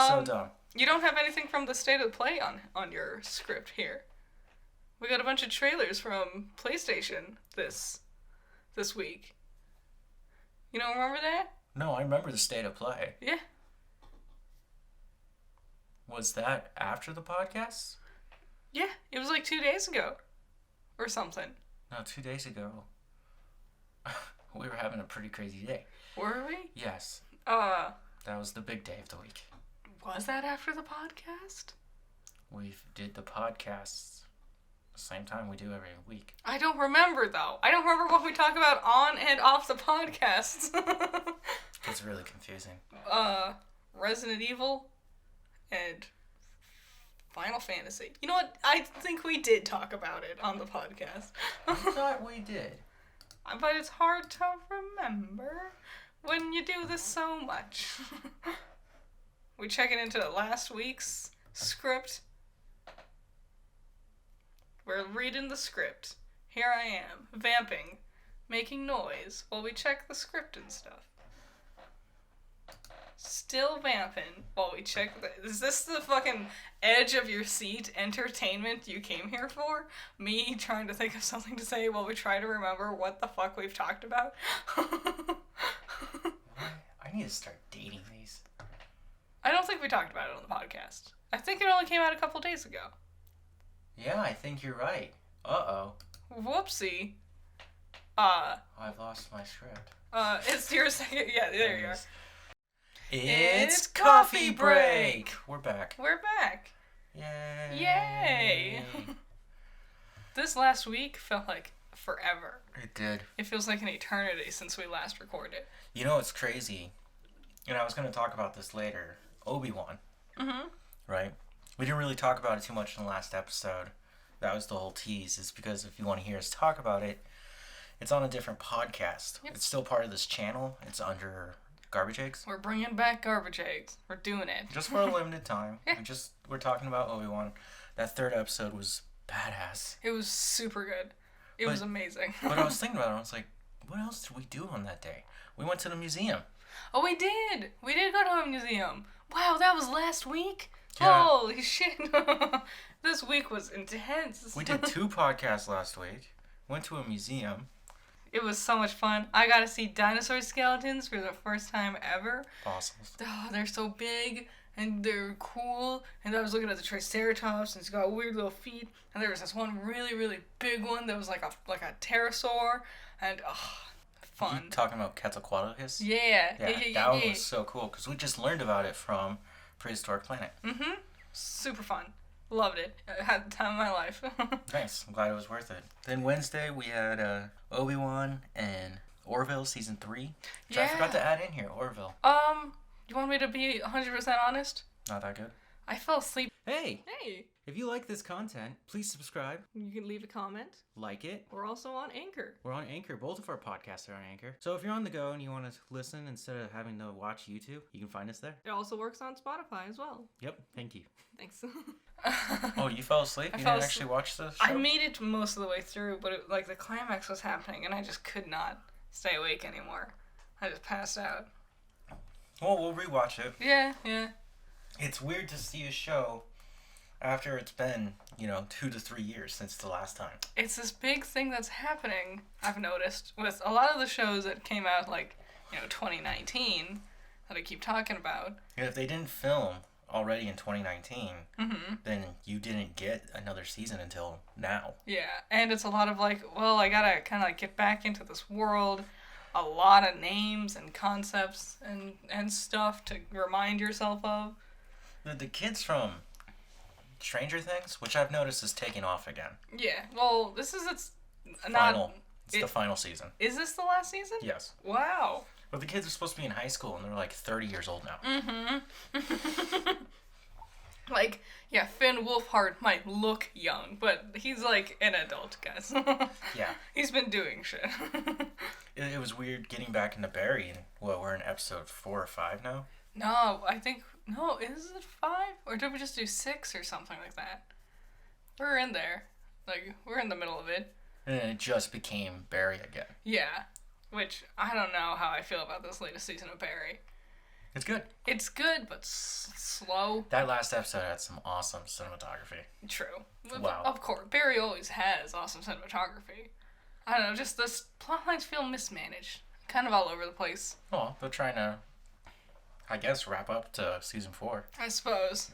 So dumb. You don't have anything from the State of Play on your script here. We got a bunch of trailers from PlayStation this week. You don't remember that? No, I remember the State of Play. Yeah. Was that after the podcast? Yeah, it was like 2 days ago. Or something. No, 2 days ago. We were having a pretty crazy day. Were we? Yes. That was the big day of the week. Was that after the podcast? We did the podcasts the same time we do every week. I don't remember, though. I don't remember what we talk about on and off the podcasts. It's really confusing. Resident Evil and Final Fantasy. You know what? I think we did talk about it on the podcast. I thought we did. But it's hard to remember when you do this so much. We checking into last week's script. We're reading the script. Here I am, vamping, making noise while we check the script and stuff. Still vamping while we check Is this the fucking edge of your seat entertainment you came here for? Me trying to think of something to say while we try to remember what the fuck we've talked about? I need to start dating these. I don't think we talked about it on the podcast. I think it only came out a couple days ago. Yeah, I think you're right. Uh-oh. Whoopsie. I've lost my script. It's your second... Yeah, there you are. It's coffee break! We're back. We're back. Yay! Yay! This last week felt like forever. It did. It feels like an eternity since we last recorded. You know what's crazy? And I was going to talk about this later. Obi-Wan. Mm-hmm. Right? We didn't really talk about it too much in the last episode. That was the whole tease. Is because if you want to hear us talk about it, it's on a different podcast. Yep. It's still part of this channel. It's under Garbage Eggs. We're bringing back Garbage Eggs. We're doing it. Just for a limited time. Yeah. We're talking about Obi-Wan. That third episode was badass. It was super good. It was amazing. But I was thinking about it. I was like, what else did we do on that day? We went to the museum. Oh, we did. We did go to a museum. Wow, that was last week? Yeah. Holy shit. This week was intense. We did 2 podcasts last week. Went to a museum. It was so much fun. I got to see dinosaur skeletons for the first time ever. Fossils. Oh, they're so big and they're cool. And I was looking at the Triceratops and it's got weird little feet. And there was this one really, really big one that was like a pterosaur. And fun. You talking about Quetzalcoatlus? Yeah. That one was so cool because we just learned about it from Prehistoric Planet. Mm-hmm. Super fun. Loved it. I had the time of my life. Nice. I'm glad it was worth it. Then Wednesday we had Obi-Wan and Orville season 3. Which I forgot to add in here. Orville. You want me to be 100% honest? Not that good. I fell asleep. Hey! Hey! If you like this content, please subscribe. You can leave a comment. Like it. We're also on Anchor. We're on Anchor. Both of our podcasts are on Anchor. So if you're on the go and you want to listen instead of having to watch YouTube, you can find us there. It also works on Spotify as well. Yep. Thank you. Thanks. Oh, you fell asleep? You didn't actually watch the show? I made it most of the way through, but the climax was happening and I just could not stay awake anymore. I just passed out. Well, we'll rewatch it. Yeah. It's weird to see a show after it's been, 2 to 3 years since the last time. It's this big thing that's happening, I've noticed, with a lot of the shows that came out 2019 that I keep talking about. And if they didn't film already in 2019, mm-hmm. then you didn't get another season until now. Yeah, and it's a lot of I gotta kind of get back into this world. A lot of names and concepts and stuff to remind yourself of. The kids from Stranger Things, which I've noticed is taking off again. Yeah, well, this is It's the final season. Is this the last season? Yes. Wow. But the kids are supposed to be in high school, and they're 30 years old now. Mm-hmm. Finn Wolfhard might look young, but he's an adult, guys. Yeah. He's been doing shit. It was weird getting back into Barry, and we're in episode 4 or 5 now? No, is it 5? Or did we just do 6 or something like that? We're in there. We're in the middle of it. And then it just became Barry again. Yeah. Which, I don't know how I feel about this latest season of Barry. It's good. It's good, but slow. That last episode had some awesome cinematography. True. Wow. Of course, Barry always has awesome cinematography. I don't know, just the plot lines feel mismanaged. Kind of all over the place. Oh, they're trying to, I guess, wrap up to season 4. I suppose.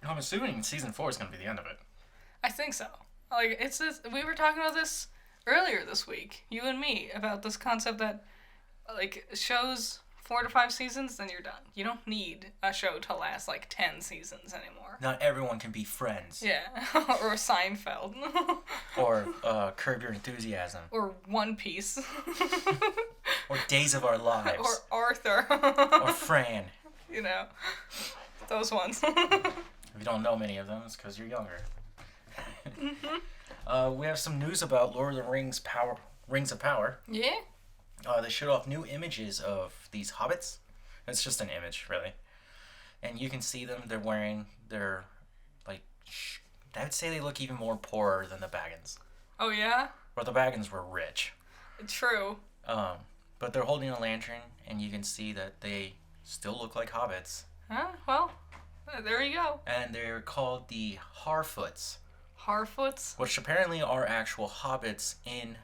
I'm assuming season 4 is going to be the end of it. I think so. Like, it's this, we were talking about this earlier this week, you and me, about this concept that, like, shows 4 to 5 seasons, then you're done. You don't need a show to last, like, 10 seasons anymore. Not everyone can be Friends. Yeah. Or Seinfeld. Or Curb Your Enthusiasm. Or One Piece. Or Days of Our Lives. Or Arthur. Or Fran. You know, those ones. If you don't know many of them, it's because you're younger. We have some news about Lord of the Rings Rings of Power. Yeah? They showed off new images of these hobbits. It's just an image, really. And you can see them. They're wearing their, like, I would say they look even more poorer than the Baggins. Oh, yeah? Or the Baggins were rich. True. But they're holding a lantern, and you can see that they still look like hobbits. Huh? Well, there you go. And they're called the Harfoots. Harfoots? Which apparently are actual hobbits in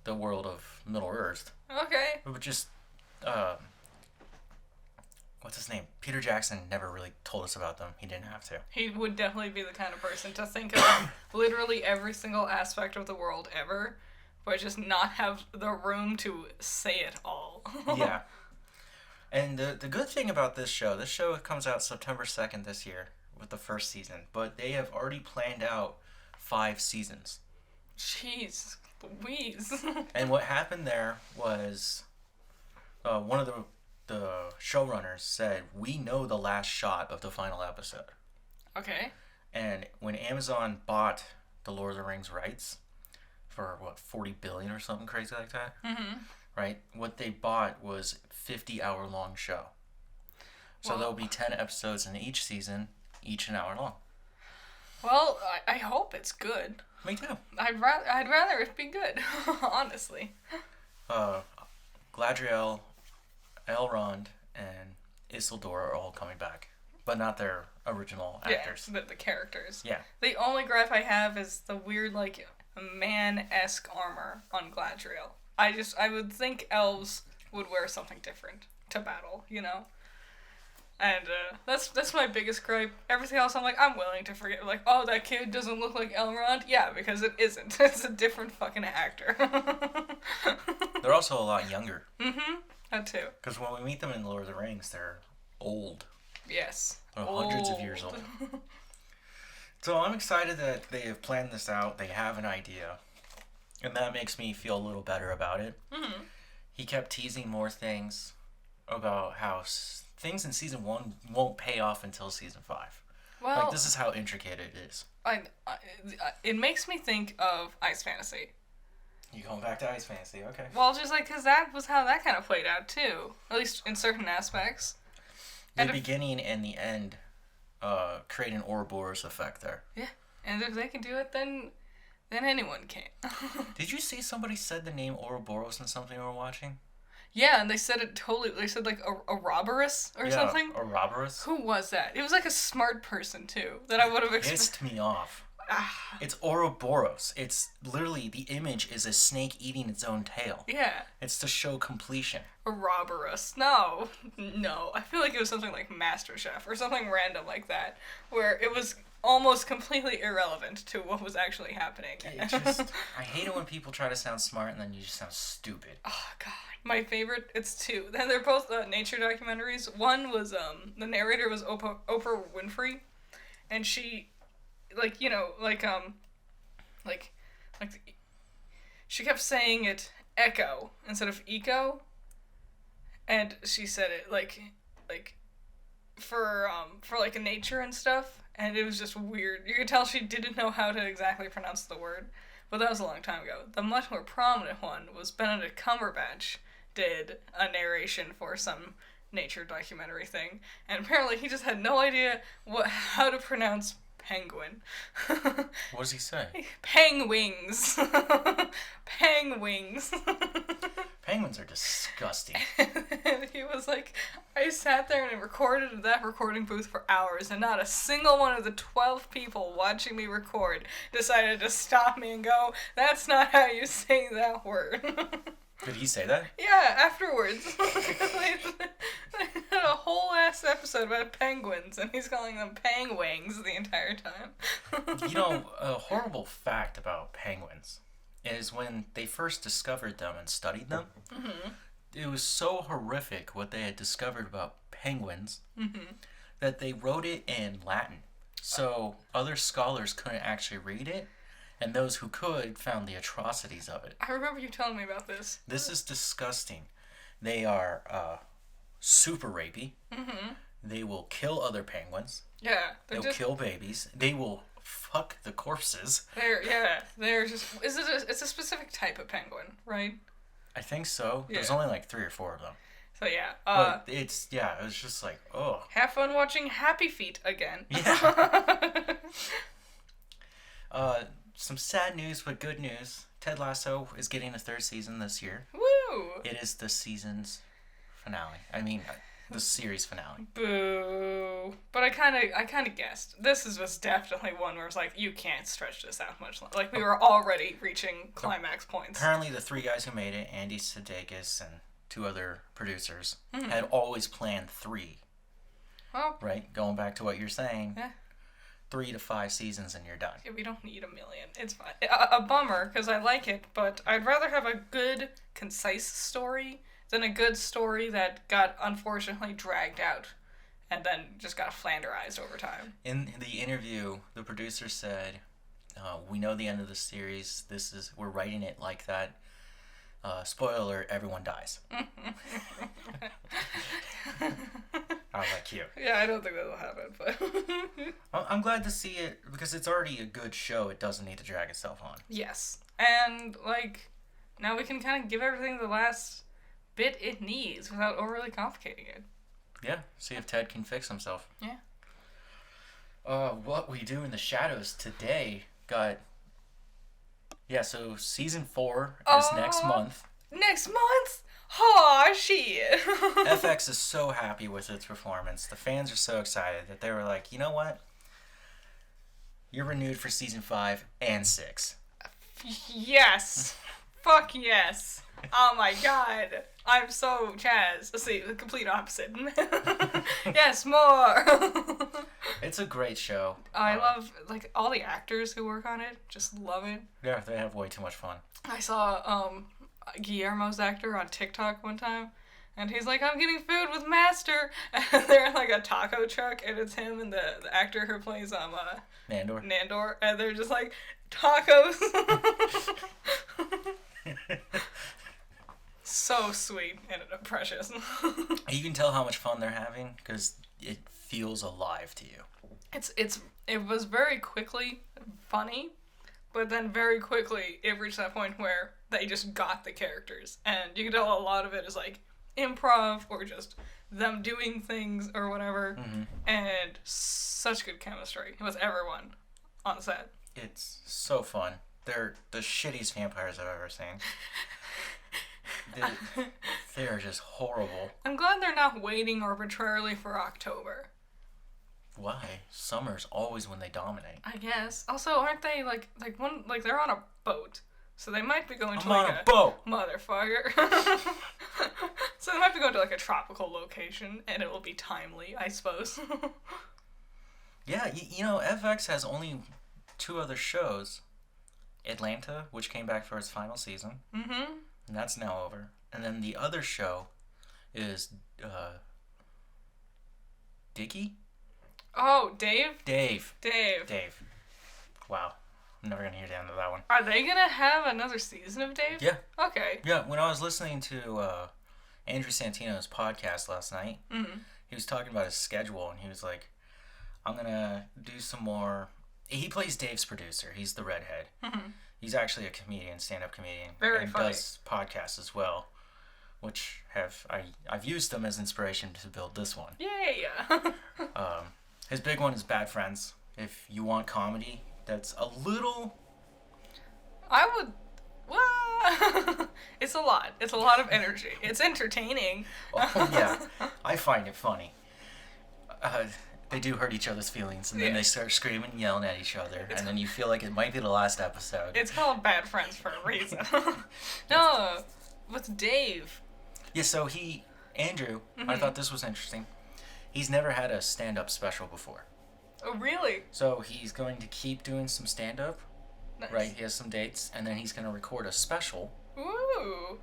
the world of Middle-earth. Okay. But just, what's his name? Peter Jackson never really told us about them. He didn't have to. He would definitely be the kind of person to think of literally every single aspect of the world ever, but just not have the room to say it all. Yeah. And the good thing about this show comes out September 2nd this year with the first season, but they have already planned out 5 seasons. Jeez Louise. And what happened there was one of the showrunners said, we know the last shot of the final episode. Okay. And when Amazon bought the Lord of the Rings rights for, what, $40 billion or something crazy like that? Mm-hmm. Right? What they bought was 50-hour-long show. So there'll be 10 episodes in each season, each an hour long. Well, I hope it's good. Me too. I'd rather it be good, honestly. Gladriel, Elrond, and Isildur are all coming back, but not their original actors. Yeah, the characters. Yeah. The only gripe I have is the weird, like, man-esque armor on Gladriel. I would think elves would wear something different to battle, you know? And that's my biggest gripe. Everything else, I'm like, I'm willing to forget. Like, oh, that kid doesn't look like Elrond? Yeah, because it isn't. It's a different fucking actor. They're also a lot younger. Mm-hmm. That too. Because when we meet them in Lord of the Rings, they're old. Yes. They're hundreds of years old. So I'm excited that they have planned this out. They have an idea. And that makes me feel a little better about it. Mm-hmm. He kept teasing more things about how things in season 1 won't pay off until season 5. Well, like, this is how intricate it is. It makes me think of Ice Fantasy. You going back to Ice Fantasy, okay. Well, just like, because that was how that kind of played out, too. At least in certain aspects. The beginning and the end create an Ouroboros effect there. Yeah, and if they can do it, then anyone can. Did you see somebody said the name Ouroboros in something we were watching? Yeah, and they said it totally. They said like a Ouroboros or something. Yeah, Ouroboros. Who was that? It was like a smart person too that I would have expected. Pissed me off. It's Ouroboros. It's literally the image is a snake eating its own tail. Yeah. It's to show completion. Ouroboros. No. I feel like it was something like MasterChef or something random like that, where it was almost completely irrelevant to what was actually happening. I hate it when people try to sound smart and then you just sound stupid. Oh God. My favorite, it's 2. Then they're both nature documentaries. One was, the narrator was Oprah Winfrey, and she, like, you know, she kept saying it echo instead of eco, and she said it, for like, nature and stuff, and it was just weird. You could tell she didn't know how to exactly pronounce the word, but that was a long time ago. The much more prominent one was Benedict Cumberbatch did a narration for some nature documentary thing, and apparently he just had no idea how to pronounce penguin. What does he say? Penguins. Penguins. Penguins are disgusting. And he was like, I sat there and recorded in that recording booth for hours, and not a single one of the 12 people watching me record decided to stop me and go, that's not how you say that word. Did he say that? Yeah, afterwards. They had a whole ass episode about penguins, and he's calling them pangwings the entire time. You know, a horrible fact about penguins is when they first discovered them and studied them, it was so horrific what they had discovered about penguins that they wrote it in Latin. So other scholars couldn't actually read it, and those who could found the atrocities of it. I remember you telling me about this. This is disgusting. They are super rapey. They will kill other penguins. Yeah. They'll kill babies. They will fuck the corpses. They're just... It's a specific type of penguin, right? I think so. Yeah. There's only like 3 or 4 of them. So yeah. But it was just like, oh. Have fun watching Happy Feet again. Yeah. Some sad news, but good news. Ted Lasso is getting a 3rd season this year. Woo! It is the season's finale. I mean, the series finale. Boo. But I kind of guessed. This was definitely one where it's like, you can't stretch this out much longer. Like, we were already reaching climax points. Apparently, the 3 guys who made it, Andy Sudeikis and 2 other producers, had always planned 3. Well, right? Going back to what you're saying. Yeah. 3 to 5 seasons and you're done. Yeah, we don't need 1 million. It's fine. A bummer, because I like it, but I'd rather have a good, concise story than a good story that got, unfortunately, dragged out and then just got flanderized over time. In the interview, the producer said, we know the end of the series. We're writing it like that. Spoiler alert, everyone dies. I was like, cute. Yeah, I don't think that'll happen, but... I'm glad to see it, because it's already a good show. It doesn't need to drag itself on. Yes. And, like, now we can kind of give everything the last bit it needs without overly complicating it. Yeah, see if Ted can fix himself. Yeah. What we do in the shadows today got... Yeah, so season 4 is next month. Next month? Aw, shit. FX is so happy with its performance. The fans are so excited that they were like, you know what? You're renewed for season 5 and 6. Yes. Fuck yes. Oh my god. I'm so Chaz. Let's see, the complete opposite. Yes, more. It's a great show. I love, like, all the actors who work on it. Just love it. Yeah, they have way too much fun. I saw Guillermo's actor on TikTok one time, and he's like, I'm getting food with Master. And they're in, like, a taco truck, and it's him and the actor who plays Nandor, and they're just like, tacos. So sweet and precious. You can tell how much fun they're having because it feels alive to you. It was very quickly funny, but then very quickly it reached that point where they just got the characters, and you can tell a lot of it is like improv or just them doing things or whatever, and such good chemistry with everyone on set. It's so fun. They're the shittiest vampires I've ever seen. They're just horrible. I'm glad they're not waiting arbitrarily for October. Why? Summer's always when they dominate. I guess. Also, aren't they like they're on a boat, so they might be going to I'm on a boat, motherfucker. So they might be going to like a tropical location, and it will be timely, I suppose. Yeah, you know, FX has only 2 other shows. Atlanta, which came back for its final season. And that's now over. And then the other show is Dickie? Oh, Dave? Dave. Dave. Wow. I'm never going to hear the end of that one. Are they going to have another season of Dave? Yeah. Okay. Yeah, when I was listening to Andrew Santino's podcast last night, he was talking about his schedule, and he was like, I'm going to do some more... He plays Dave's producer. He's the redhead. He's actually a comedian, stand-up comedian. Very and funny. Does podcasts as well, which I've used them as inspiration to build this one. Yay! His big one is Bad Friends. If you want comedy, that's a little... I would... Well, It's a lot. It's a lot of energy. It's entertaining. Oh, yeah. I find it funny. They do hurt each other's feelings, and then they start screaming and yelling at each other, and then you feel like it might be the last episode. It's called Bad Friends for a reason. No, with Dave. Yeah, so Andrew, I thought this was interesting. He's never had a stand-up special before. Oh, really? So he's going to keep doing some stand-up, Nice. right? He has some dates, and then he's going to record a special. Ooh.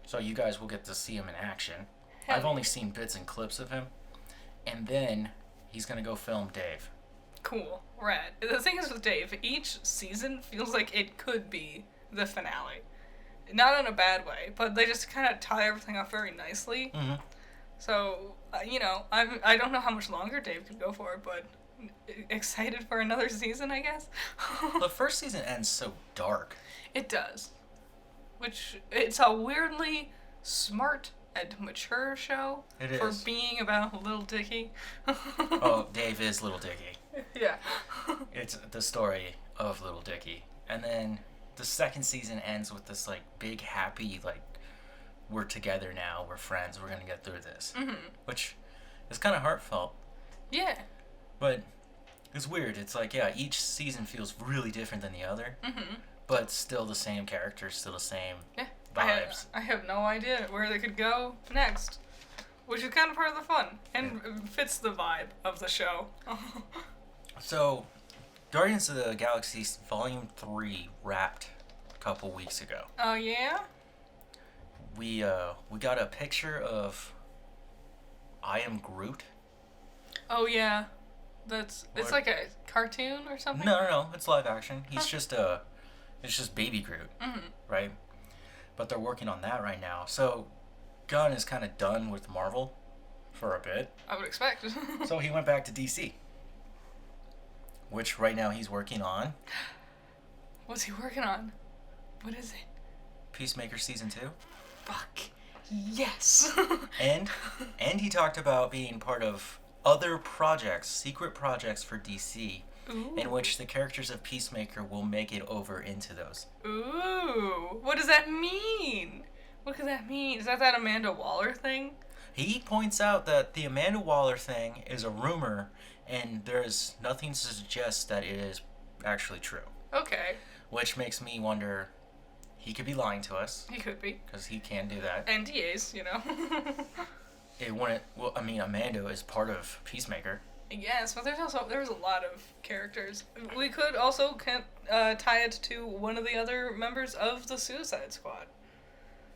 So you guys will get to see him in action. Hell I've only seen bits and clips of him. And then he's going to go film Dave. Cool. Rad. The thing is with Dave, each season feels like it could be the finale. Not in a bad way, but they just kind of tie everything up very nicely. Mm-hmm. So, I don't know how much longer Dave could go for, but excited for another season, I guess. The first season ends so dark. It does. Which, it's a weirdly smart and mature show. It for is. being about Little Dicky. Oh, Dave is Little Dicky. Yeah. It's the story of Little Dicky. And then the second season ends with this, like, big, happy, like, we're together now, we're friends, we're gonna get through this. Mm-hmm. Which is kind of heartfelt. Yeah. But it's weird. It's like, yeah, each season feels really different than the other. Mm-hmm. But still the same characters, still the same Yeah. vibes. I have no idea where they could go next. Which is kind of part of the fun. And fits the vibe of the show. So, Guardians of the Galaxy Volume 3 wrapped a couple weeks ago. Oh, yeah? We got a picture of I Am Groot. Oh, yeah. It's What? like a cartoon or something? No, it's live action. He's just it's just Baby Groot, Mm-hmm. right? But they're working on that right now. So, Gunn is kind of done with Marvel for a bit. I would expect. So he went back to DC, which right now he's working on What's he working on? What is it? Peacemaker Season 2. Fuck. Yes. And he talked about being part of other projects, secret projects for DC, Ooh. in which the characters of Peacemaker will make it over into those. Ooh. What does that mean? What could that mean? Is that Amanda Waller thing? He points out that the Amanda Waller thing is a rumor, and there's nothing to suggest that it is actually true. Okay. Which makes me wonder, he could be lying to us, He could be. because he can do that. NDAs, you know. It wouldn't. Well, I mean, Amanda is part of Peacemaker. Yes, but there's a lot of characters. We could also tie it to one of the other members of the Suicide Squad.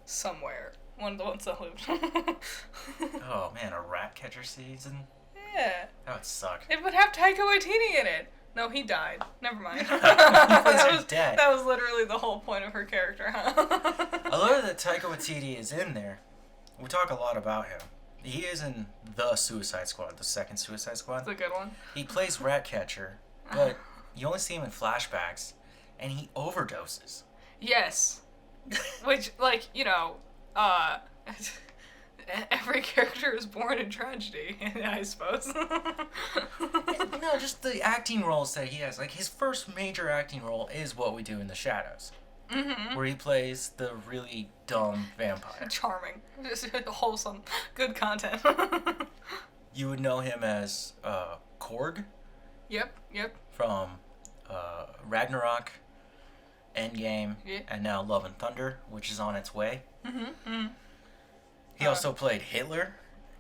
Somewhere. One of the ones that lived. Oh man, a rat catcher season? Yeah. That would suck. It would have Taika Waititi in it. No, he died. Never mind. plays that, her was, dad. that was literally the whole point of her character, huh? I love that Taika Waititi is in there. We talk a lot about him. He is in the Suicide Squad, the second Suicide Squad. It's a good one. He plays Ratcatcher, but you only see him in flashbacks, and he overdoses. Yes. Which, like, every character is born in tragedy, I suppose. No, just the acting roles that he has. Like, his first major acting role is What We Do in the Shadows, where he plays the really dumb vampire. Charming. Just wholesome. Good content. You would know him as Korg Yep. from Ragnarok, Endgame, Yeah. and now Love and Thunder, which is on its way. Mm-hmm. He also played Hitler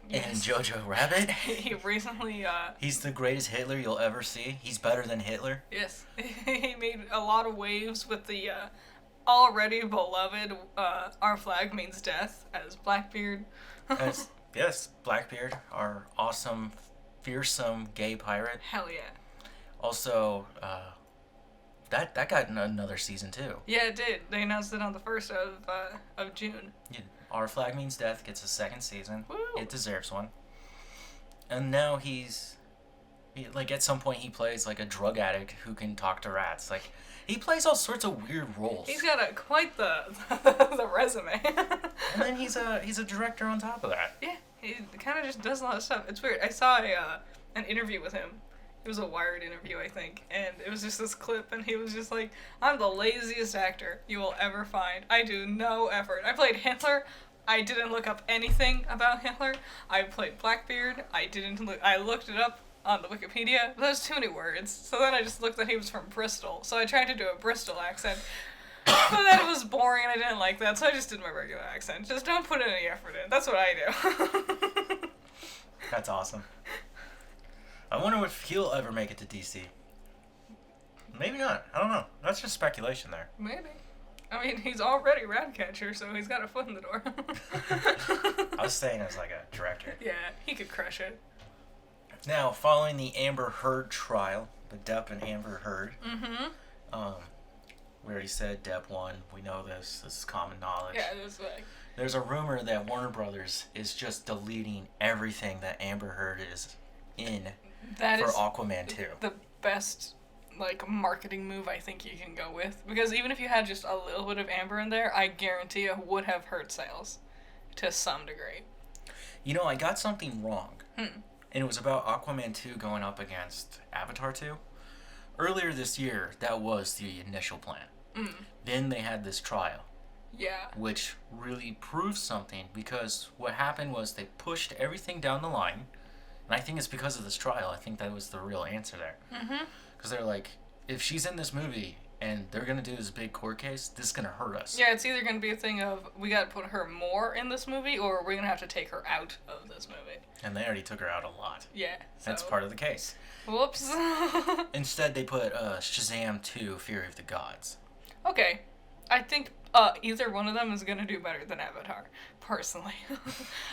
in Yes. Jojo Rabbit. He recently, He's the greatest Hitler you'll ever see. He's better than Hitler. yes, he made a lot of waves with the already beloved Our Flag Means Death as Blackbeard. Yes, Blackbeard, our awesome, fearsome gay pirate. Hell yeah. Also, that got another season too. Yeah, it did. They announced it on the 1st of June. Yeah, Our Flag Means Death gets a second season. Woo. It deserves one. And now like at some point he plays like a drug addict who can talk to rats. Like he plays all sorts of weird roles. He's got quite the the resume. And then he's a director on top of that. Yeah, he kind of just does a lot of stuff. It's weird. I saw an interview with him, It was a Wired interview, I think, and it was just this clip, and he was just like, I'm the laziest actor you will ever find. I do no effort. I played Hitler. I didn't look up anything about Hitler. I played Blackbeard. I looked it up on the Wikipedia. There's too many words. So then I just looked that he was from Bristol. So I tried to do a Bristol accent. But then it was boring and I didn't like that, so I just did my regular accent. Just don't put any effort in. That's what I do. That's awesome. I wonder if he'll ever make it to DC. Maybe not. I don't know. That's just speculation there. Maybe. I mean, he's already Ratcatcher, so he's got a foot in the door. I was saying as like a director. Yeah, he could crush it. Now, following the Amber Heard trial, the Depp and Amber Heard, we already said Depp won. We know this. This is common knowledge. Yeah, it was like... There's a rumor that Warner Brothers is just deleting everything that Amber Heard is in that for is Aquaman 2. The best, like, marketing move I think you can go with. Because even if you had just a little bit of Amber in there, I guarantee it would have hurt sales to some degree. You know, I got something wrong. And it was about Aquaman 2 going up against Avatar 2. Earlier this year, that was the initial plan. Then they had this trial. Yeah. Which really proves something, because what happened was they pushed everything down the line. And I think it's because of this trial. I think that was the real answer there. Because they're like, if she's in this movie and they're going to do this big court case, this is going to hurt us. Yeah, it's either going to be a thing of, we got to put her more in this movie, or we're going to have to take her out of this movie. And they already took her out a lot. Yeah. So. That's part of the case. Whoops. Instead, they put Shazam 2, Fury of the Gods. Okay. I think either one of them is going to do better than Avatar, personally.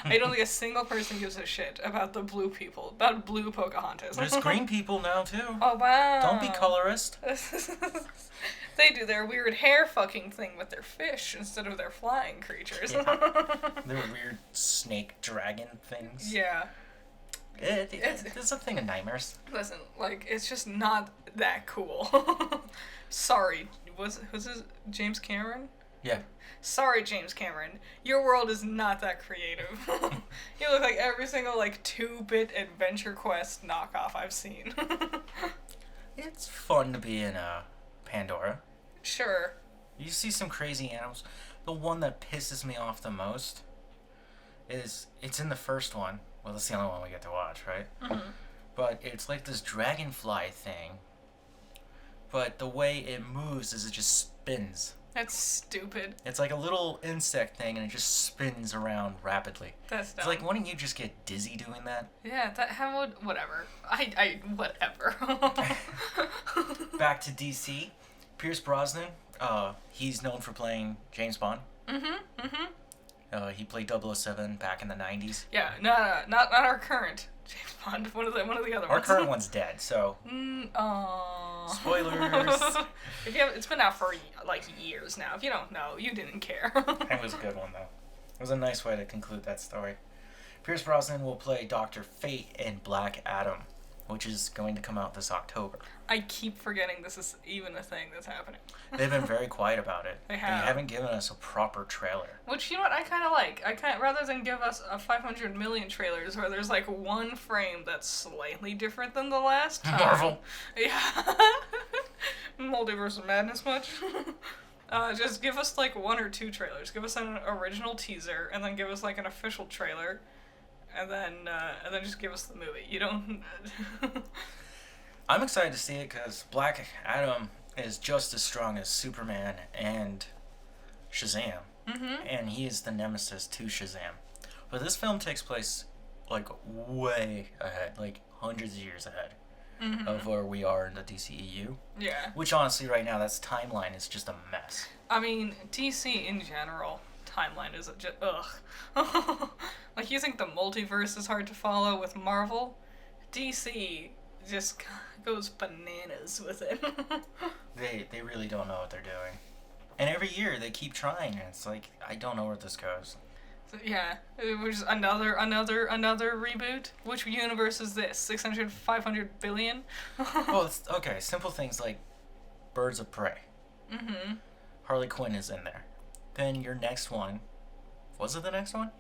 I don't think a single person gives a shit about the blue people, about blue Pocahontas. There's green people now, too. Oh, wow. Don't be colorist. They do their weird hair fucking thing with their fish instead of their flying creatures. Yeah. Their weird snake dragon things. Yeah. It's a thing of nightmares. Listen, like, it's just not that cool. Sorry, was his James Cameron? Yeah. Sorry, James Cameron. Your world is not that creative. You look like every single, like, 2-bit Adventure Quest knockoff I've seen. It's fun to be in Pandora. Sure. You see some crazy animals. The one that pisses me off the most is, it's in the first one. Well, that's the only one we get to watch, right? But it's like this dragonfly thing. But the way it moves is it just spins. That's stupid. It's like a little insect thing, and it just spins around rapidly. That's dumb. It's like, why don't you just get dizzy doing that? Yeah, whatever. Whatever. Back to DC. Pierce Brosnan, he's known for playing James Bond. He played 007 back in the 90s. Yeah, no, not our current James Bond. One of the other ones. Our current one's dead, so. Spoilers. It's been out for like years now. If you don't know, you didn't care. It was a good one, though. It was a nice way to conclude that story. Pierce Brosnan will play Dr. Fate in Black Adam, which is going to come out this October. I keep forgetting this is even a thing that's happening. They've been very quiet about it. They have. They haven't given us a proper trailer. Which, you know what, I kind of like. Rather than give us a 500 million trailers where there's like one frame that's slightly different than the last time. Marvel. Yeah. Multiverse of Madness much? Just give us like 1 or 2 trailers. Give us an original teaser, and then give us like an official trailer, and then just give us the movie. You don't... I'm excited to see it because Black Adam is just as strong as Superman and Shazam. And he is the nemesis to Shazam. But this film takes place like way ahead, like hundreds of years ahead of where we are in the DCEU. Yeah. Which honestly right now, that's timeline is just a mess. I mean, DC in general, timeline is just, ugh. Like, you think the multiverse is hard to follow with Marvel? DC just goes bananas with it. They really don't know what they're doing. And every year they keep trying, and it's like, I don't know where this goes. So, yeah, it was another reboot. Which universe is this? 600, 500 billion? Well, it's, okay, simple things like Birds of Prey. Harley Quinn is in there. Then your next one, was it the next one?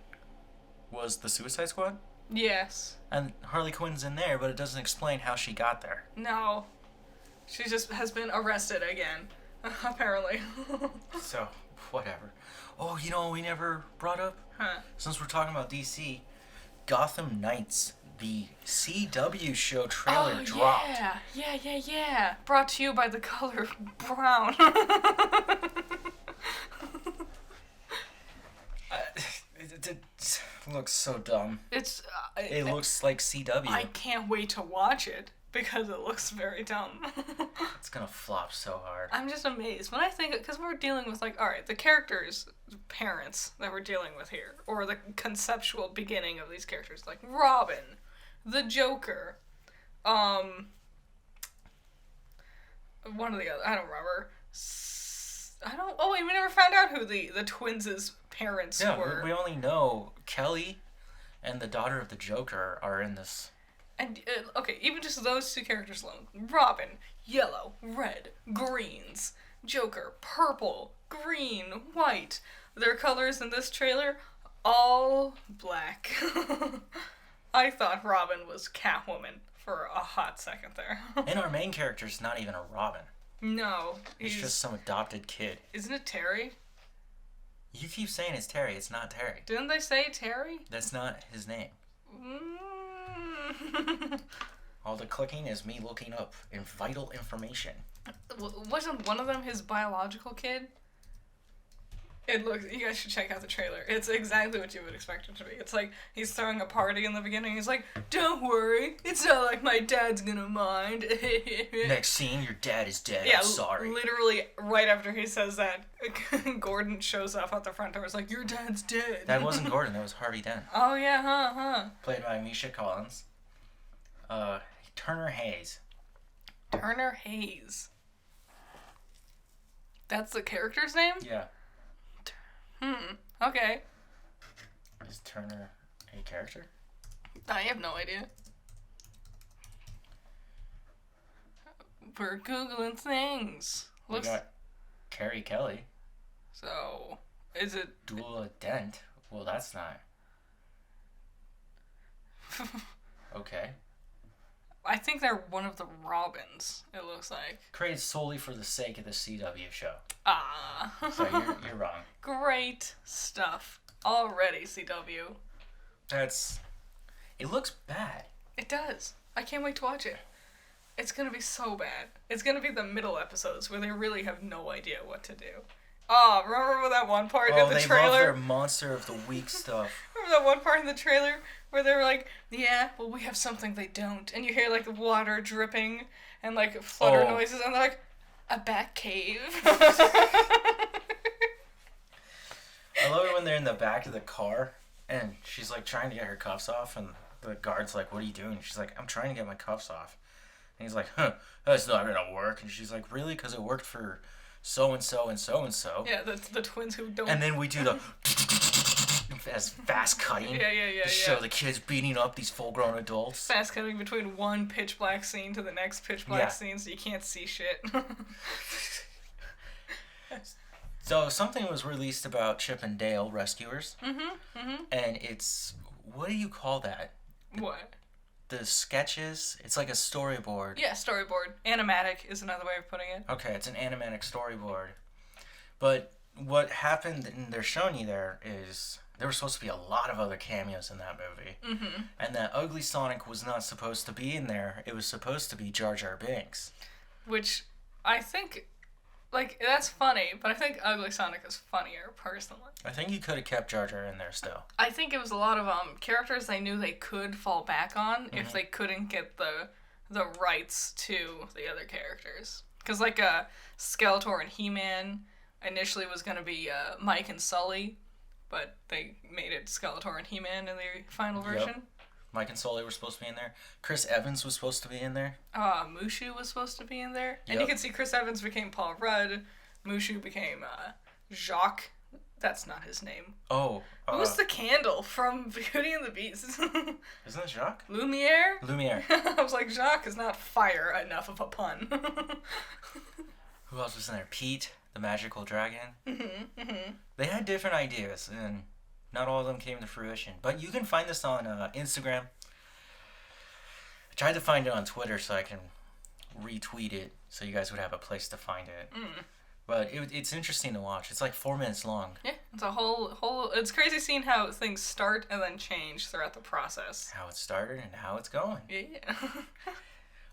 Was the Suicide Squad? Yes. And Harley Quinn's in there, but it doesn't explain how she got there. No. She just has been arrested again, apparently. So, whatever. Oh, you know what we never brought up? Huh. Since we're talking about DC, Gotham Knights, the CW show trailer dropped. Yeah. Brought to you by the color brown. It looks so dumb. It looks like CW. I can't wait to watch it because it looks very dumb. It's gonna flop so hard. I'm just amazed when I think, because we're dealing with like, all right, the characters' parents that we're dealing with here, or the conceptual beginning of these characters, like Robin, the Joker, one of the other, I don't remember. Oh wait, we never found out who the twins' parents were. We only know Kelly and the daughter of the Joker are in this. And, okay, even just those two characters alone. Robin, yellow, red, greens. Joker, purple, green, white. Their colors in this trailer, all black. I thought Robin was Catwoman for a hot second there. And our main character's not even a Robin. No. He's just some adopted kid. Isn't it Terry? You keep saying it's Terry. It's not Terry. Didn't they say Terry? That's not his name. All the clicking is me looking up vital information. Wasn't one of them his biological kid? It looks. You guys should check out the trailer. It's exactly what you would expect it to be. It's like he's throwing a party in the beginning. He's like, "Don't worry, it's not like my dad's gonna mind." Next scene, your dad is dead. Yeah, I'm sorry. Literally, right after he says that, Gordon shows up at the front door. It's like, "Your dad's dead." That wasn't Gordon. That was Harvey Dent. Oh yeah, huh? Played by Misha Collins. Turner Hayes. Turner Hayes. That's the character's name? Yeah. Okay. Is Turner a character? I have no idea. We're Googling things. We got Carrie Kelly. So, is it... Dula Dent. Well, that's not. Okay. I think they're one of the Robins, it looks like. Created solely for the sake of the CW show. Ah. So you're wrong. Great stuff. Already, CW. It looks bad. It does. I can't wait to watch it. It's gonna be so bad. It's gonna be the middle episodes where they really have no idea what to do. Oh, remember that one part in the trailer? Love their Monster of the Week stuff. Remember that one part in the trailer where they were like, yeah, well, we have something they don't. And you hear, like, the water dripping and, like, flutter noises. And they're like, a bat cave. I love it when they're in the back of the car and she's, like, trying to get her cuffs off. And the guard's like, what are you doing? She's like, I'm trying to get my cuffs off. And he's like, that's not going to work. And she's like, really? Because it worked for so-and-so and so-and-so. Yeah, the twins who don't... And then we do the... as fast cutting. Yeah. To show the kids beating up these full-grown adults. Fast cutting between one pitch black scene to the next pitch black scene so you can't see shit. So something was released about Chip and Dale Rescuers. And it's... What do you call that? What? The sketches, it's like a storyboard. Yeah, storyboard. Animatic is another way of putting it. Okay, it's an animatic storyboard. But what happened, and they're showing you there, is there were supposed to be a lot of other cameos in that movie. And that Ugly Sonic was not supposed to be in there. It was supposed to be Jar Jar Binks. Which, I think, like, that's funny, but I think Ugly Sonic is funnier, personally. I think you could have kept Jar Jar in there still. I think it was a lot of characters they knew they could fall back on if they couldn't get the rights to the other characters. Because, like, Skeletor and He-Man initially was going to be Mike and Sully, but they made it Skeletor and He-Man in the final version. Yep. Mike and Sully were supposed to be in there. Chris Evans was supposed to be in there. Mushu was supposed to be in there. And you can see Chris Evans became Paul Rudd. Mushu became Jacques. That's not his name. Oh. Who's the candle from Beauty and the Beast? Isn't it Jacques? Lumiere? Lumiere. I was like, Jacques is not fire enough of a pun. Who else was in there? Pete, the magical dragon. They had different ideas, and Not all of them came to fruition. But you can find this on Instagram. I tried to find it on Twitter so I can retweet it so you guys would have a place to find it. But it's interesting to watch. It's like 4 minutes long. Yeah, it's a whole. It's crazy seeing how things start and then change throughout the process. How it started and how it's going. Yeah.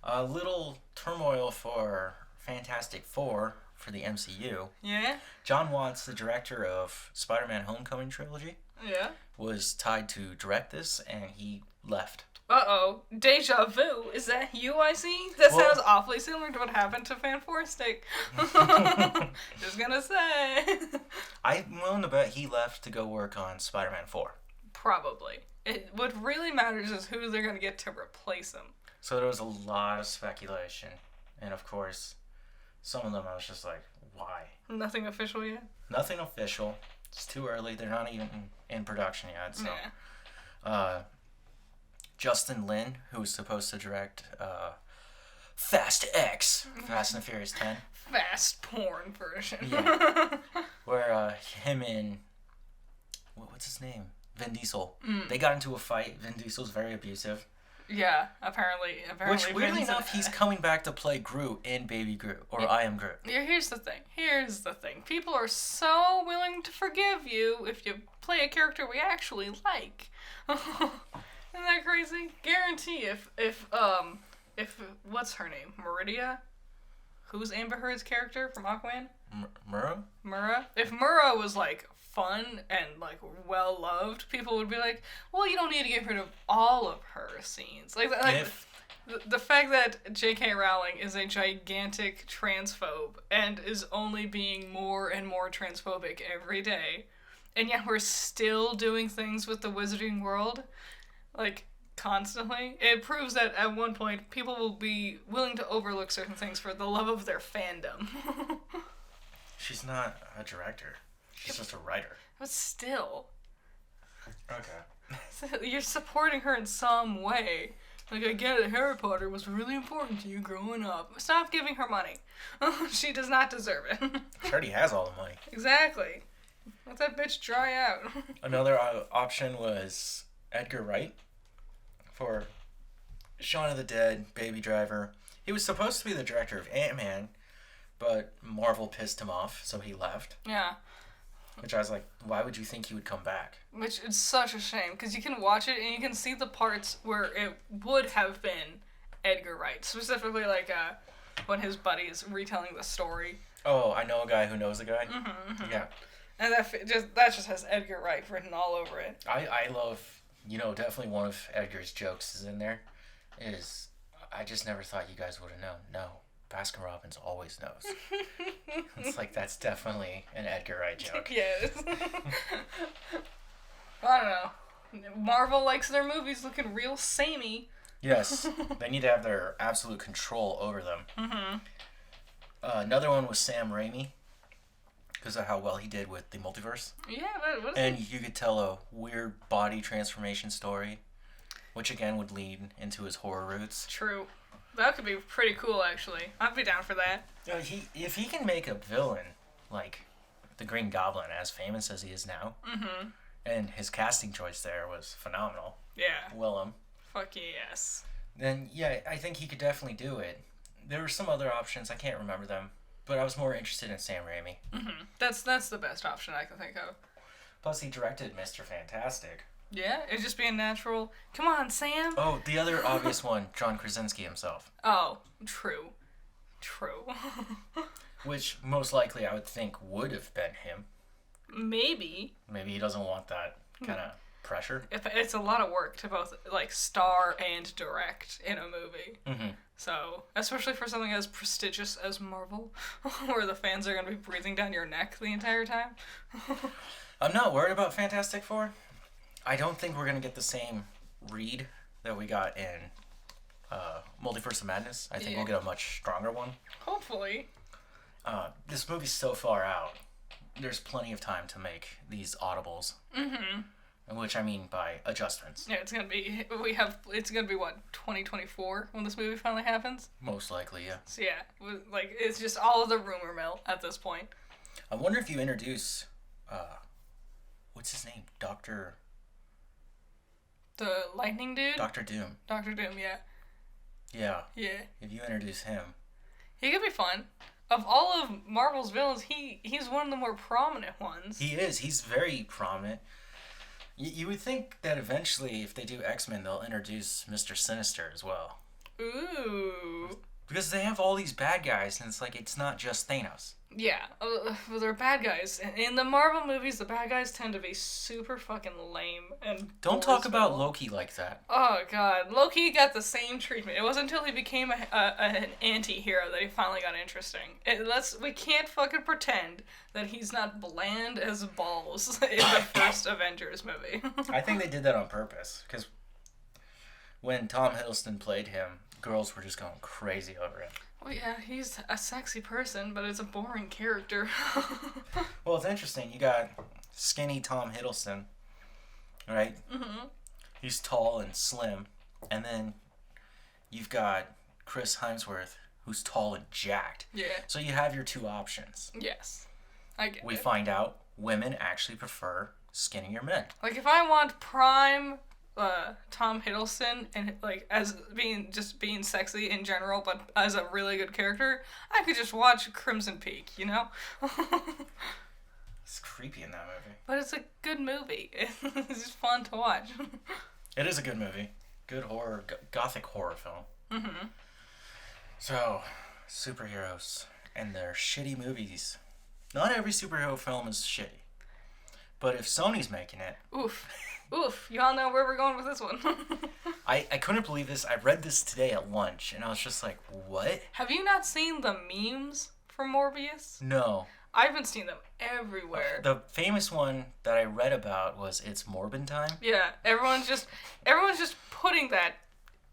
A little turmoil for Fantastic Four for the MCU. Yeah. John Watts, the director of Spider-Man Homecoming trilogy, was tied to direct this, and he left. Uh-oh. Deja vu. Is that you I see? That sounds awfully similar to what happened to Fan Four Stick. Just gonna say. I'm willing to bet he left to go work on Spider-Man 4. Probably. What really matters is who they're gonna get to replace him. So there was a lot of speculation. And of course, some of them I was just like, why? Nothing official yet? Nothing official. It's too early. They're not even in production yet. So, Justin Lin, who was supposed to direct Fast X, Fast and the Furious 10. Fast porn version. Yeah. Where him and, what's his name? Vin Diesel. They got into a fight. Vin Diesel's very abusive. Yeah, apparently. Which, weirdly enough, he's coming back to play Groot in Baby Groot, or I Am Groot. Here's the thing. People are so willing to forgive you if you play a character we actually like. Isn't that crazy? Guarantee if what's her name? Meridia? Who's Amber Heard's character from Aquaman? Murrah? Murrah? If Murrah was like fun and like well loved, people would be like, well, you don't need to get rid of all of her scenes. Like the fact that J.K. Rowling is a gigantic transphobe and is only being more and more transphobic every day, and yet we're still doing things with the wizarding world, like, constantly. It proves that at one point people will be willing to overlook certain things for the love of their fandom. She's not a director. She's just a writer. But still. Okay. You're supporting her in some way. Like, I get it, Harry Potter was really important to you growing up. Stop giving her money. She does not deserve it. She already has all the money. Exactly. Let that bitch dry out. Another option was Edgar Wright for Shaun of the Dead, Baby Driver. He was supposed to be the director of Ant-Man, but Marvel pissed him off, so he left. Yeah. Which I was like, why would you think he would come back? Which is such a shame, because you can watch it and you can see the parts where it would have been Edgar Wright. Specifically, like, when his buddy is retelling the story. Oh, I know a guy who knows a guy? Mm-hmm. Yeah. And that just has Edgar Wright written all over it. I love, definitely one of Edgar's jokes is in there, is, I just never thought you guys would have known. No. Baskin Robbins always knows. It's like, that's definitely an Edgar Wright joke. Yes. I don't know. Marvel likes their movies looking real samey. Yes. They need to have their absolute control over them. Mm-hmm. Another one was Sam Raimi, because of how well he did with the multiverse. Yeah, but what is And you could tell a weird body transformation story, which again would lead into his horror roots. True. That could be pretty cool, actually. I'd be down for that. If he can make a villain like the Green Goblin, as famous as he is now, and his casting choice there was phenomenal. Yeah. Willem. Fuck yes. Then yeah, I think he could definitely do it. There were some other options, I can't remember them, but I was more interested in Sam Raimi. Mm-hmm. That's the best option I can think of. Plus, he directed Mr. Fantastic. Yeah, it'd just be a natural. Come on, Sam. Oh, the other obvious one, John Krasinski himself. Oh, true. Which most likely I would think would have been him. Maybe. Maybe he doesn't want that kind of pressure. It's a lot of work to both like star and direct in a movie. Mm-hmm. So, especially for something as prestigious as Marvel, where the fans are going to be breathing down your neck the entire time. I'm not worried about Fantastic Four. I don't think we're going to get the same read that we got in Multiverse of Madness. I think we'll get a much stronger one. Hopefully. This movie's so far out. There's plenty of time to make these audibles. Mm-hmm. Which I mean by adjustments. Yeah, it's gonna be what, 2024 when this movie finally happens? Most likely, yeah. So yeah, like it's just all of the rumor mill at this point. I wonder if you introduce what's his name? Doctor The lightning dude? Doctor Doom. Dr. Doom, yeah. Yeah. Yeah. If you introduce him. He could be fun. Of all of Marvel's villains, he's one of the more prominent ones. He is. He's very prominent. You would think that eventually, if they do X-Men, they'll introduce Mr. Sinister as well. Ooh. Because they have all these bad guys, and it's like, it's not just Thanos. Yeah, well, they're bad guys. In the Marvel movies, the bad guys tend to be super fucking lame and Don't talk about Loki like that. Oh god, Loki got the same treatment. It wasn't until he became an anti-hero that he finally got interesting. We can't fucking pretend that he's not bland as balls in the first Avengers movie. I think they did that on purpose, because when Tom Hiddleston played him, girls were just going crazy over him. Well, yeah, he's a sexy person, but it's a boring character. Well, it's interesting. You got skinny Tom Hiddleston, right? Mm-hmm. He's tall and slim. And then you've got Chris Hemsworth, who's tall and jacked. Yeah. So you have your two options. Yes. I get We it. find out women actually prefer skinnier men. Like, if I want prime Tom Hiddleston and like as being sexy in general, but as a really good character, I could just watch Crimson Peak, you know. It's creepy in that movie. But it's a good movie. It's just fun to watch. It is a good movie. Good horror, gothic horror film. Mm-hmm. So, superheroes and their shitty movies. Not every superhero film is shitty. But if Sony's making it... Oof. Oof. Y'all know where we're going with this one. I couldn't believe this. I read this today at lunch, and I was just like, what? Have you not seen the memes for Morbius? No. I've been seeing them everywhere. The famous one that I read about was It's Morbin Time. Yeah, everyone's just putting that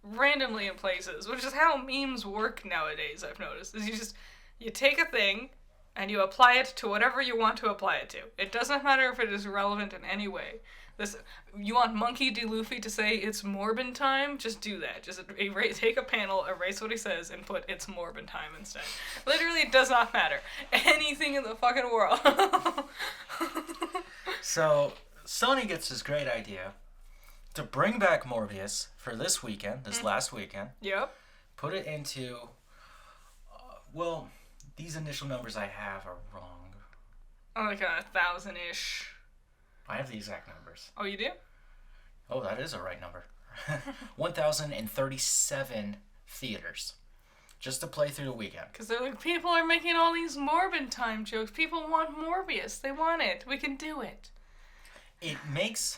randomly in places, which is how memes work nowadays, I've noticed. Is you take a thing and you apply it to whatever you want to apply it to. It doesn't matter if it is relevant in any way. You want Monkey D. Luffy to say it's Morbin time? Just do that. Just take a panel, erase what he says, and put it's Morbin time instead. Literally, it does not matter. Anything in the fucking world. So, Sony gets this great idea to bring back Morbius for this weekend, last weekend. Yep. Put it into... these initial numbers I have are wrong. Like 1,000-ish. I have the exact numbers. Oh, you do? Oh, that is a right number. 1,037 theaters. Just to play through the weekend. Because they're like, people are making all these Morbin time jokes. People want Morbius. They want it. We can do it. It makes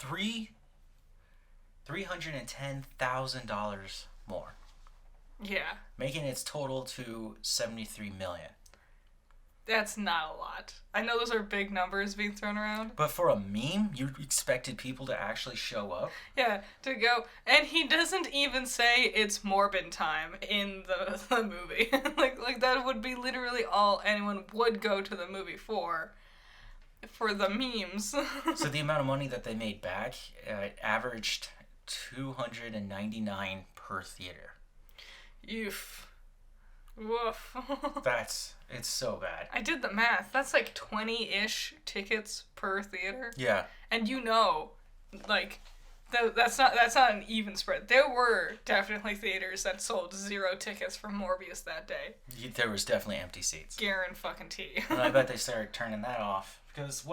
$310,000 more. Yeah. Making its total to $73 million. That's not a lot. I know those are big numbers being thrown around. But for a meme, you expected people to actually show up? Yeah, to go. And he doesn't even say it's Morbin time in the movie. like that would be literally all anyone would go to the movie for the memes. So the amount of money that they made back, it averaged $299 per theater. Oof. Woof. It's so bad. I did the math. That's like 20-ish tickets per theater. Yeah. And that's not an even spread. There were definitely theaters that sold 0 tickets for Morbius that day. There was definitely empty seats. Guarantee. And I bet they started turning that off because,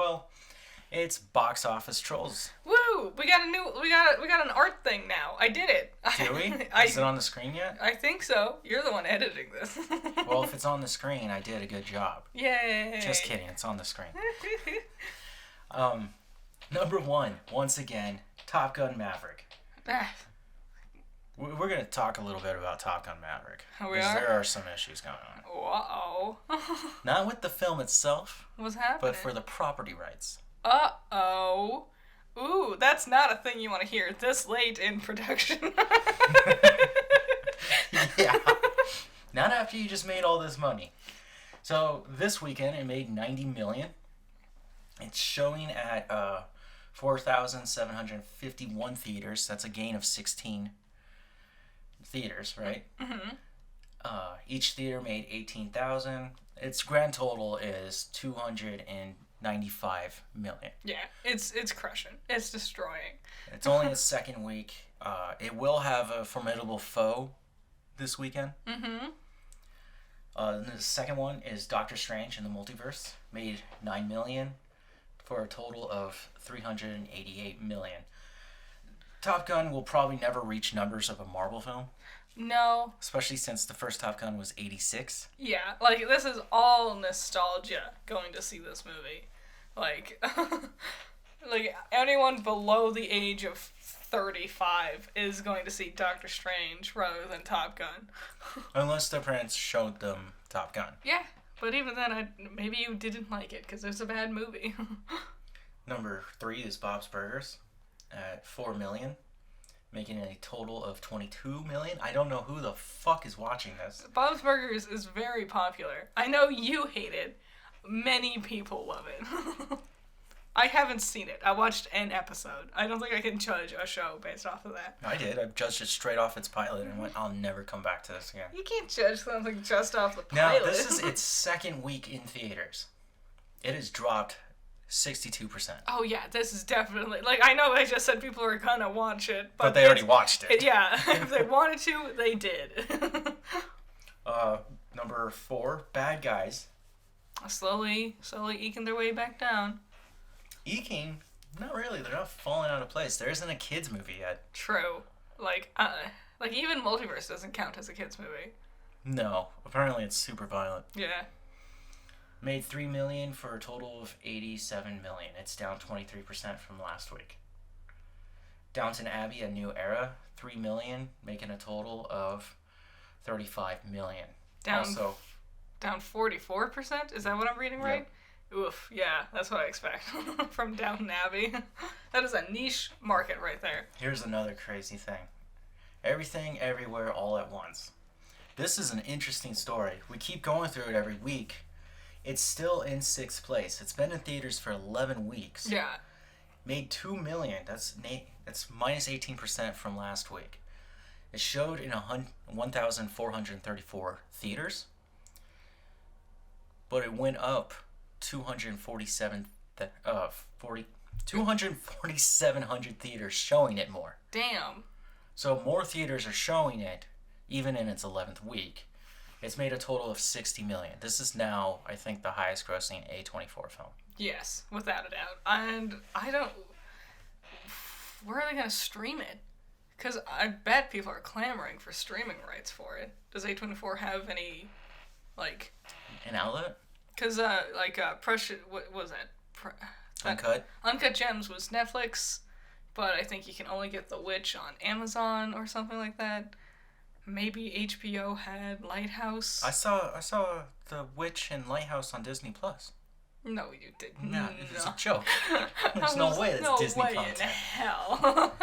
it's box office trolls. Woo! We got an art thing now. I did it. Do we? Is it on the screen yet? I think so. You're the one editing this. Well, if it's on the screen, I did a good job. Yay! Just kidding. It's on the screen. Number 1, once again, Top Gun Maverick. We're going to talk a little bit about Top Gun Maverick. We because are? there are some issues going on. Uh-oh. Not with the film itself, What's happening? but for the property rights. Uh-oh. Ooh, that's not a thing you want to hear this late in production. Yeah. Not after you just made all this money. So this weekend it made $90 million. It's showing at 4,751 theaters. That's a gain of 16 theaters, right? Mm-hmm. Each theater made 18,000. Its grand total is $292 $95 million. Yeah, it's crushing. It's destroying. It's only its second week. It will have a formidable foe this weekend. Mm-hmm. The second one is Doctor Strange in the Multiverse. Made $9 million for a total of $388 million. Top Gun will probably never reach numbers of a Marvel film. No. Especially since the first Top Gun was 86. Yeah, like, this is all nostalgia going to see this movie. Like, like, anyone below the age of 35 is going to see Doctor Strange rather than Top Gun. Unless their parents showed them Top Gun. Yeah, but even then, maybe you didn't like it because it's a bad movie. Number 3 is Bob's Burgers at $4 million. Making a total of $22 million. I don't know who the fuck is watching this. Bob's Burgers is very popular. I know you hate it. Many people love it. I haven't seen it. I watched an episode. I don't think I can judge a show based off of that. I did. I judged it straight off its pilot and went, I'll never come back to this again. You can't judge something just off the Now, pilot. this is its second week in theaters. It has dropped 62%. Oh yeah, this is definitely, like, I know I just said people are gonna watch it, But they already watched it. Yeah, if they wanted to, they did. Number 4, Bad Guys. Slowly eking their way back down. Eking? Not really. They're not falling out of place. There isn't a kids movie yet. True. Like even Multiverse doesn't count as a kids movie. No. Apparently it's super violent. Yeah. Made $3 million for a total of $87 million. It's down 23% from last week. Downton Abbey: A New Era, $3 million, making a total of $35 million. Down 44%? Is that what I'm reading right? Yep. Oof, yeah, that's what I expect from Downton Abbey. That is a niche market right there. Here's another crazy thing. Everything, Everywhere, All at Once. This is an interesting story. We keep going through it every week. It's still in 6th place. It's been in theaters for 11 weeks. Yeah. Made $2 million. That's minus 18% from last week. It showed in 1,434 theaters, but it went up 2,700 theaters showing it more. Damn. So more theaters are showing it, even in its 11th week. It's made a total of $60 million. This is now, I think, the highest grossing A24 film. Yes, without a doubt. And I don't... Where are they going to stream it? Because I bet people are clamoring for streaming rights for it. Does A24 have any, like... An outlet? Because, Precious... What was that? Uncut? Uncut Gems was Netflix, but I think you can only get The Witch on Amazon or something like that. Maybe HBO had Lighthouse. I saw The Witch and Lighthouse on Disney Plus. No, you didn't. No, it's a joke. There's no way that's Disney content. No way in hell.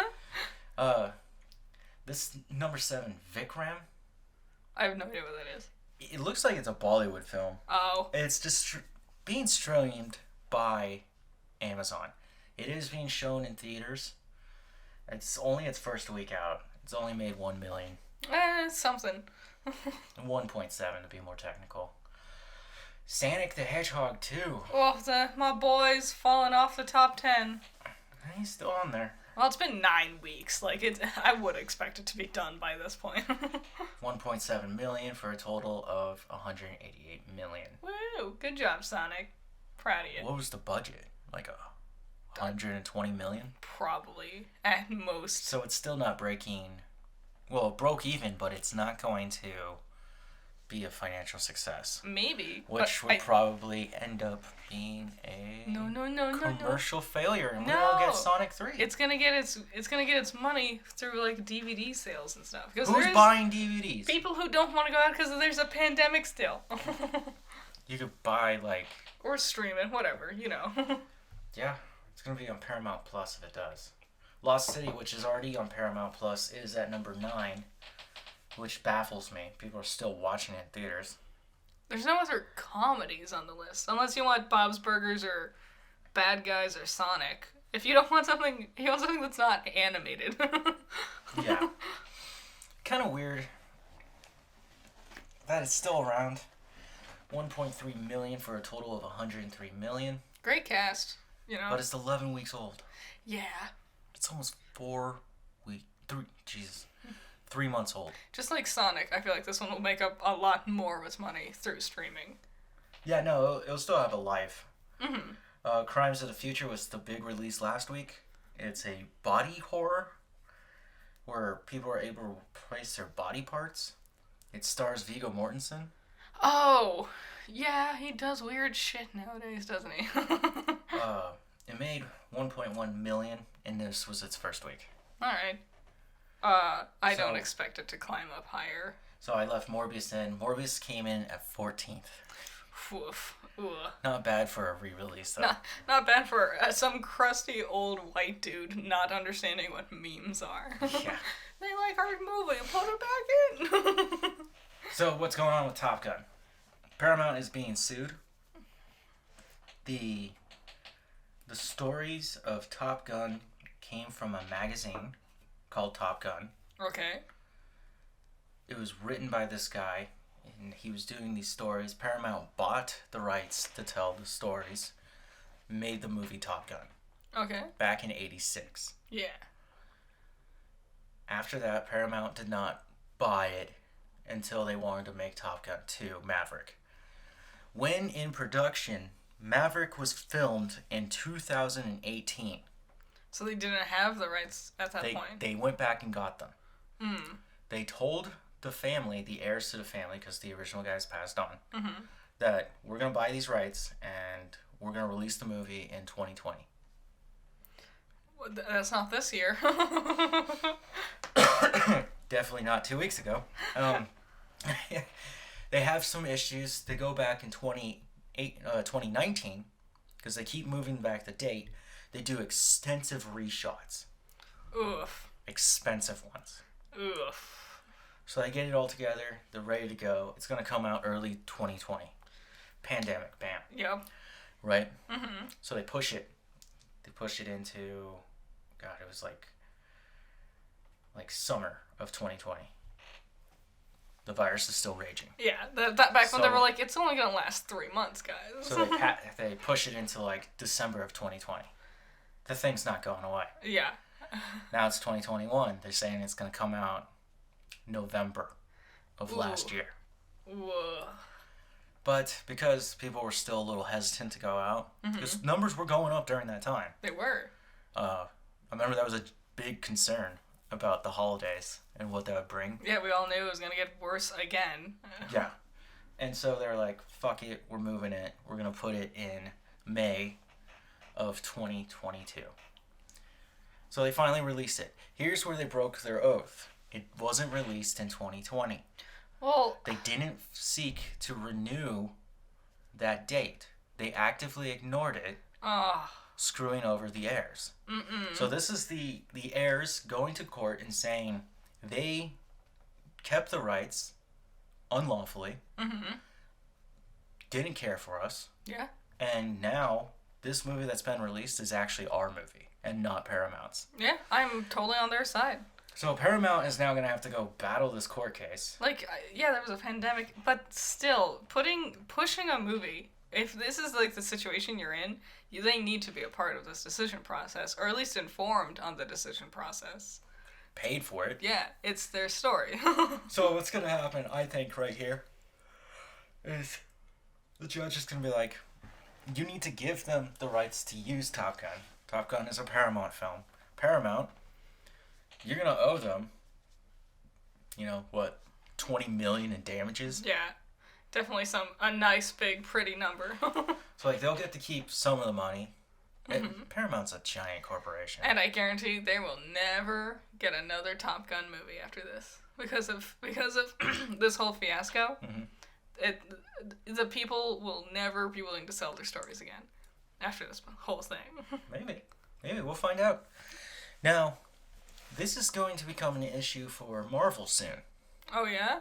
This number 7, Vikram. I have no idea what that is. It looks like it's a Bollywood film. Oh. It's just being streamed by Amazon. It is being shown in theaters. It's only its first week out. It's only made $1 million. Something. 1.7 to be more technical. Sonic the Hedgehog 2. Well, my boy's falling off the top 10. He's still on there. Well, it's been 9 weeks. Like, I would expect it to be done by this point. 1.7 million for a total of 188 million. Woo! Good job, Sonic. Proud of you. What was the budget? Like 120 million? Probably. At most. So it's still not breaking... Well, it broke even, but it's not going to be a financial success. Maybe. Which would probably end up being a commercial failure, and we won't get Sonic 3. It's gonna get its money through like DVD sales and stuff. Who's buying DVDs? People who don't want to go out because there's a pandemic still. You could buy or stream it, whatever, you know. Yeah, it's gonna be on Paramount Plus if it does. Lost City, which is already on Paramount Plus, is at number 9, which baffles me. People are still watching it in theaters. There's no other comedies on the list, unless you want Bob's Burgers or Bad Guys or Sonic. If you don't want something, you want something that's not animated. Yeah. Kind of weird that it's still around. 1.3 million for a total of 103 million. Great cast, you know. But it's 11 weeks old. Yeah. It's almost 3 months old. Just like Sonic, I feel like this one will make up a lot more of its money through streaming. Yeah, no, it'll still have a life. Crimes of the Future was the big release last week. It's a body horror where people are able to replace their body parts. It stars Viggo Mortensen. Oh, yeah, he does weird shit nowadays, doesn't he? It made 1.1 million, and this was its first week. All right. I don't expect it to climb up higher. So I left Morbius in. Morbius came in at 14th. Woof. Ugh. Not bad for a re-release, though. Not bad for some crusty old white dude not understanding what memes are. Yeah. They like our movie, put it back in. So what's going on with Top Gun? Paramount is being sued. The stories of Top Gun came from a magazine called Top Gun. Okay. It was written by this guy, and he was doing these stories. Paramount bought the rights to tell the stories, made the movie Top Gun. Okay. Back in 86. Yeah. After that, Paramount did not buy it until they wanted to make Top Gun 2, Maverick. When in production, Maverick was filmed in 2018. So they didn't have the rights at that point? They went back and got them. They told the family, the heirs to the family, because the original guys passed on, that we're going to buy these rights and we're going to release the movie in 2020. Well, that's not this year. Definitely not 2 weeks ago. They have some issues. They go back in 2019, because they keep moving back the date. They do extensive reshots. Oof. Expensive ones. Oof. So they get it all together. They're ready to go. It's going to come out early 2020. Pandemic, bam. Yep. Right? So they push it. They push it into, God, it was like summer of 2020. The virus is still raging. Yeah, back when they were like, it's only going to last 3 months, guys. So they push it into like December of 2020. The thing's not going away. Yeah. Now it's 2021. They're saying it's going to come out November of last year. Whoa. But because people were still a little hesitant to go out, because numbers were going up during that time. They were. I remember that was a big concern about the holidays and what that would bring. Yeah, we all knew it was going to get worse again. Yeah. And so they're like, fuck it, we're moving it. We're going to put it in May of 2022. So they finally released it. Here's where they broke their oath. It wasn't released in 2020. Well, They didn't seek to renew that date. They actively ignored it, screwing over the heirs. So this is the heirs going to court and saying they kept the rights unlawfully, didn't care for us, yeah. and now this movie that's been released is actually our movie and not Paramount's. Yeah, I'm totally on their side. So Paramount is now going to have to go battle this court case. Like, yeah, there was a pandemic, but still, pushing a movie, if this is like the situation you're in, they need to be a part of this decision process, or at least informed on the decision process. Paid for it. Yeah, it's their story. So what's going to happen, I think, right here, is the judge is going to be like, you need to give them the rights to use Top Gun. Top Gun is a Paramount film. Paramount, you're going to owe them, what, $20 million in damages? Yeah, definitely a nice, big, pretty number. So, they'll get to keep some of the money. And Paramount's a giant corporation. And I guarantee they will never get another Top Gun movie after this. Because of this whole fiasco, the people will never be willing to sell their stories again after this whole thing. Maybe. We'll find out. Now, this is going to become an issue for Marvel soon. Oh, yeah?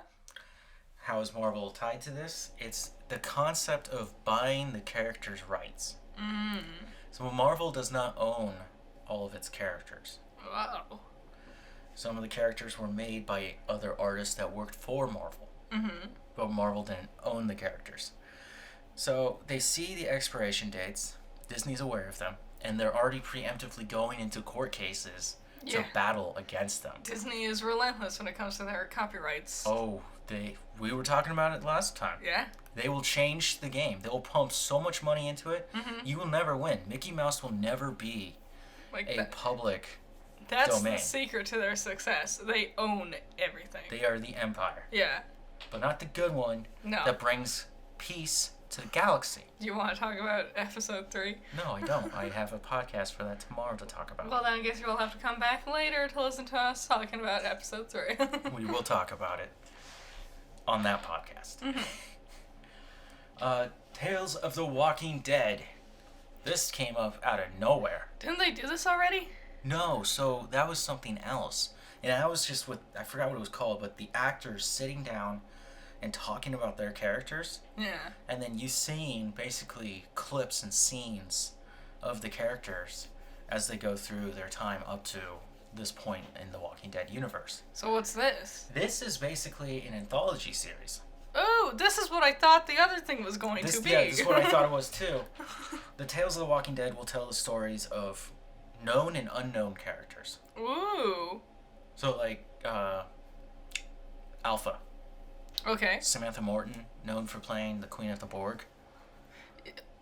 How is Marvel tied to this? It's the concept of buying the characters' rights. So Marvel does not own all of its characters. Wow. Some of the characters were made by other artists that worked for Marvel. But Marvel didn't own the characters. So they see the expiration dates. Disney's aware of them, and they're already preemptively going into court cases to battle against them. Disney is relentless when it comes to their copyrights. Oh, we were talking about it last time. Yeah. They will change the game. They will pump so much money into it. Mm-hmm. You will never win. Mickey Mouse will never be public That's domain. The secret to their success. They own everything. They are the empire. Yeah. But not the good one that brings peace to the galaxy. Do you want to talk about episode 3? No, I don't. I have a podcast for that tomorrow to talk about. Well, then I guess you'll have to come back later to listen to us talking about episode 3. We will talk about it on that podcast. Mm-hmm. Tales of the Walking Dead. This came up out of nowhere. Didn't they do this already? No, so that was something else. And I was just I forgot what it was called, but the actors sitting down and talking about their characters. Yeah. And then you seeing basically clips and scenes of the characters as they go through their time up to this point in the Walking Dead universe. So what's this? This is basically an anthology series. Oh, this is what I thought the other thing was going to be. Yeah, this is what I thought it was too. The Tales of the Walking Dead will tell the stories of known and unknown characters. Ooh. So like Alpha. Okay. Samantha Morton, known for playing the Queen of the Borg.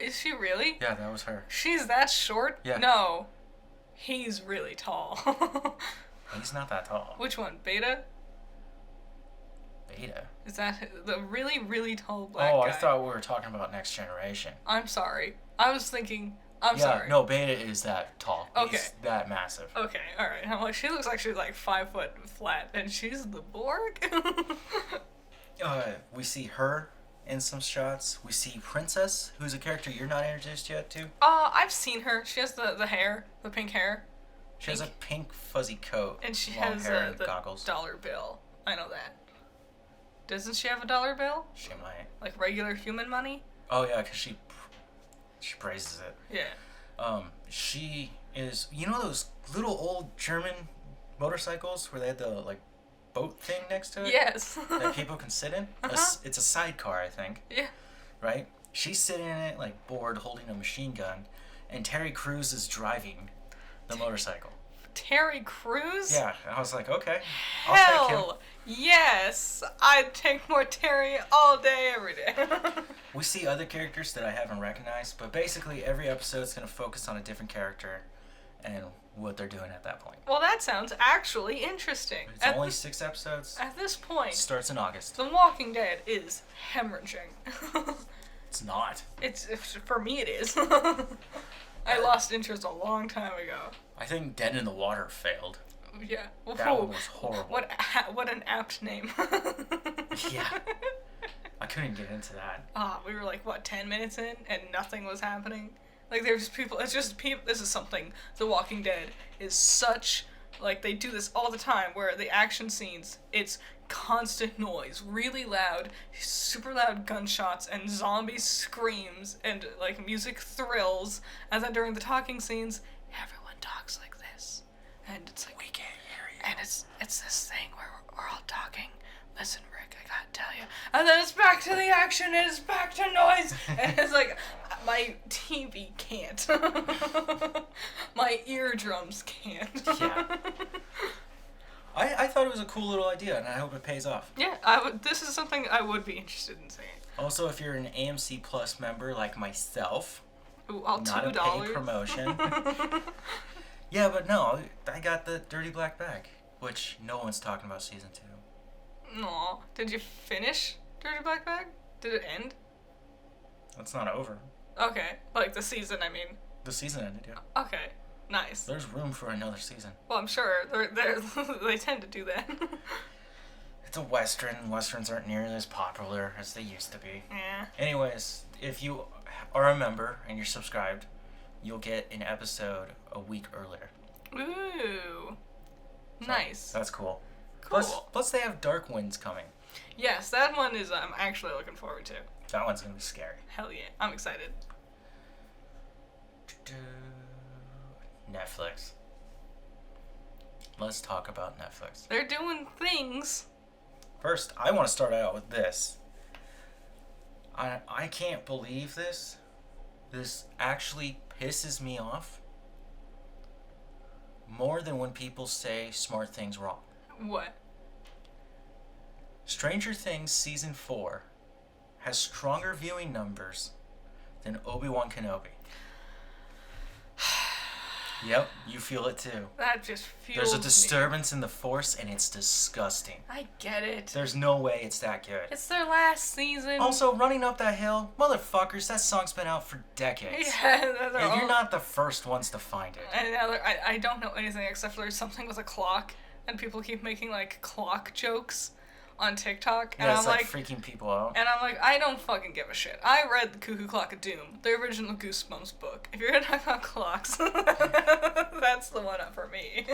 Is she really? Yeah, that was her. She's that short? Yeah. No. He's really tall. He's not that tall. Which one? Beta? Beta? Is that the really, really tall black guy? Oh, I thought we were talking about Next Generation. I'm sorry. I was thinking... I'm yeah, sorry. No, Beta is that tall. Okay. He's that massive. Okay, alright. I'm like, she looks like she's like 5 foot flat, and she's the Borg? We see her in some shots. We see Princess, who's a character you're not introduced yet to. I've seen her. She has the hair, the pink hair. She has a pink fuzzy coat. And she long has hair and the goggles. dollar bill. I know that. Doesn't she have a dollar bill? She might. Like regular human money? Oh yeah, because she praises it. Yeah. She is, you know those little old German motorcycles where they had the like boat thing next to it? Yes. That people can sit in? Uh-huh. It's a sidecar, I think. Yeah. Right? She's sitting in it like bored holding a machine gun, and Terry Crews is driving the motorcycle. Terry Crews? Yeah, and I was like, okay, I'll take him. Yes, I'd take more Terry all day, every day. We see other characters that I haven't recognized, but basically every episode's going to focus on a different character and what they're doing at that point. Well, that sounds actually interesting. It's only 6 episodes. At this point, Starts in August. The Walking Dead is hemorrhaging. It's not. For me, it is. I lost interest a long time ago. I think Dead in the Water failed. Yeah. That one was horrible. What an apt name. Yeah. I couldn't get into that. We were like, 10 minutes in, and nothing was happening? Like, there's just people, this is something, The Walking Dead is such, like, they do this all the time, where the action scenes, it's constant noise, really loud, super loud gunshots, and zombie screams, and, like, music thrills, and then during the talking scenes, everyone talks like this, and it's like, we can't hear you. And it's this thing where we're all talking, listen, Rick, I gotta tell you, and then it's back to the action, and it's back to noise, and it's like, my TV can't. My eardrums can't. Yeah. I thought it was a cool little idea, and I hope it pays off. Yeah, this is something I would be interested in seeing. Also, if you're an AMC Plus member like myself, ooh, all not $2. a paid promotion. Yeah, but no, I got the Dirty Black Bag, which no one's talking about season 2. Aw, did you finish Dirty Black Bag? Did it end? It's not over. Okay, like the season, I mean. The season ended, yeah. Okay, nice. There's room for another season. Well, I'm sure they tend to do that. It's a Western. Westerns aren't nearly as popular as they used to be. Yeah. Anyways, if you are a member and you're subscribed, you'll get an episode a week earlier. Ooh. So Nice. That's cool. Cool. Plus they have Dark Winds coming. Yes, that one is I'm actually looking forward to. That one's gonna be scary. Hell yeah, I'm excited. Netflix. Let's talk about Netflix. They're doing things. First, I want to start out with this. I can't believe this. This actually pisses me off more than when people say smart things wrong. What? Stranger Things Season 4 has stronger viewing numbers than Obi-Wan Kenobi. Yep, you feel it too. That just feels. There's a disturbance in the Force, and it's disgusting. I get it. There's no way it's that good. It's their last season. Also, Running Up That Hill, motherfuckers, that song's been out for decades. Yeah, And you're not the first ones to find it. And now I don't know anything except for there's something with a clock, and people keep making like clock jokes on TikTok, and Yeah, I'm it's like freaking people out. and I'm like, I don't fucking give a shit. I read the Cuckoo Clock of Doom, the original Goosebumps book. If you're gonna talk about clocks, that's the one up for me.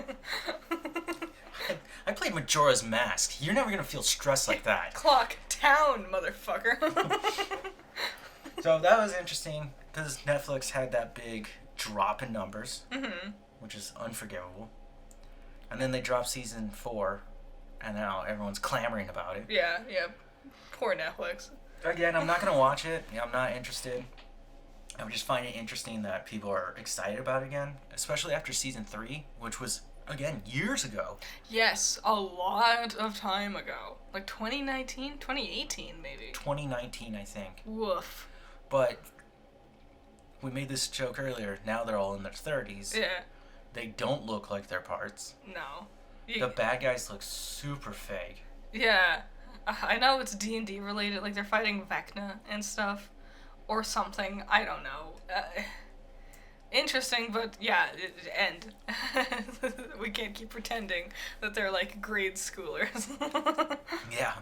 I played Majora's Mask. You're never gonna feel stressed like that. Clock town, motherfucker. So that was interesting because Netflix had that big drop in numbers, which is unforgivable. And then they dropped season 4, and now everyone's clamoring about it. Yeah. Poor Netflix. Again, I'm not gonna watch it. Yeah, I'm not interested. I would just find it interesting that people are excited about it again, especially after season 3, which was again years ago. Yes, a lot of time ago. Like 2019, 2018 maybe. 2019, I think. Woof. But we made this joke earlier. Now they're all in their 30s. Yeah. They don't look like their parts. No. The bad guys look super fake. Yeah. I know it's D&D related, like they're fighting Vecna and stuff. Or something. I don't know. Interesting, but yeah, end. We can't keep pretending that they're like grade schoolers. Yeah.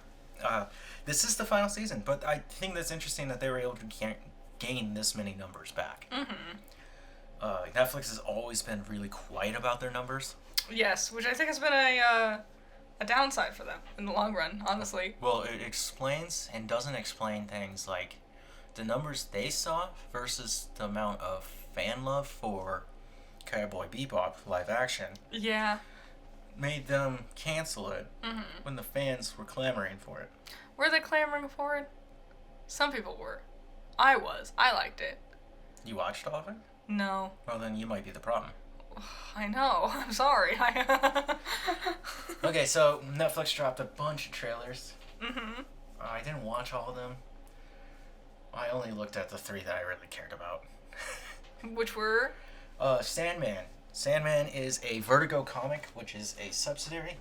This is the final season, but I think that's interesting that they were able to gain this many numbers back. Netflix has always been really quiet about their numbers. Yes, which I think has been a downside for them in the long run, honestly. Well, it explains and doesn't explain things like the numbers they saw versus the amount of fan love for Cowboy Bebop live action. Yeah. Made them cancel it when the fans were clamoring for it. Were they clamoring for it? Some people were. I was. I liked it. You watched all of it? No. Well, then you might be the problem. I know. I'm sorry. Okay, so Netflix dropped a bunch of trailers. I didn't watch all of them. I only looked at the 3 that I really cared about. Which were? Sandman. Sandman is a Vertigo comic, which is a subsidiary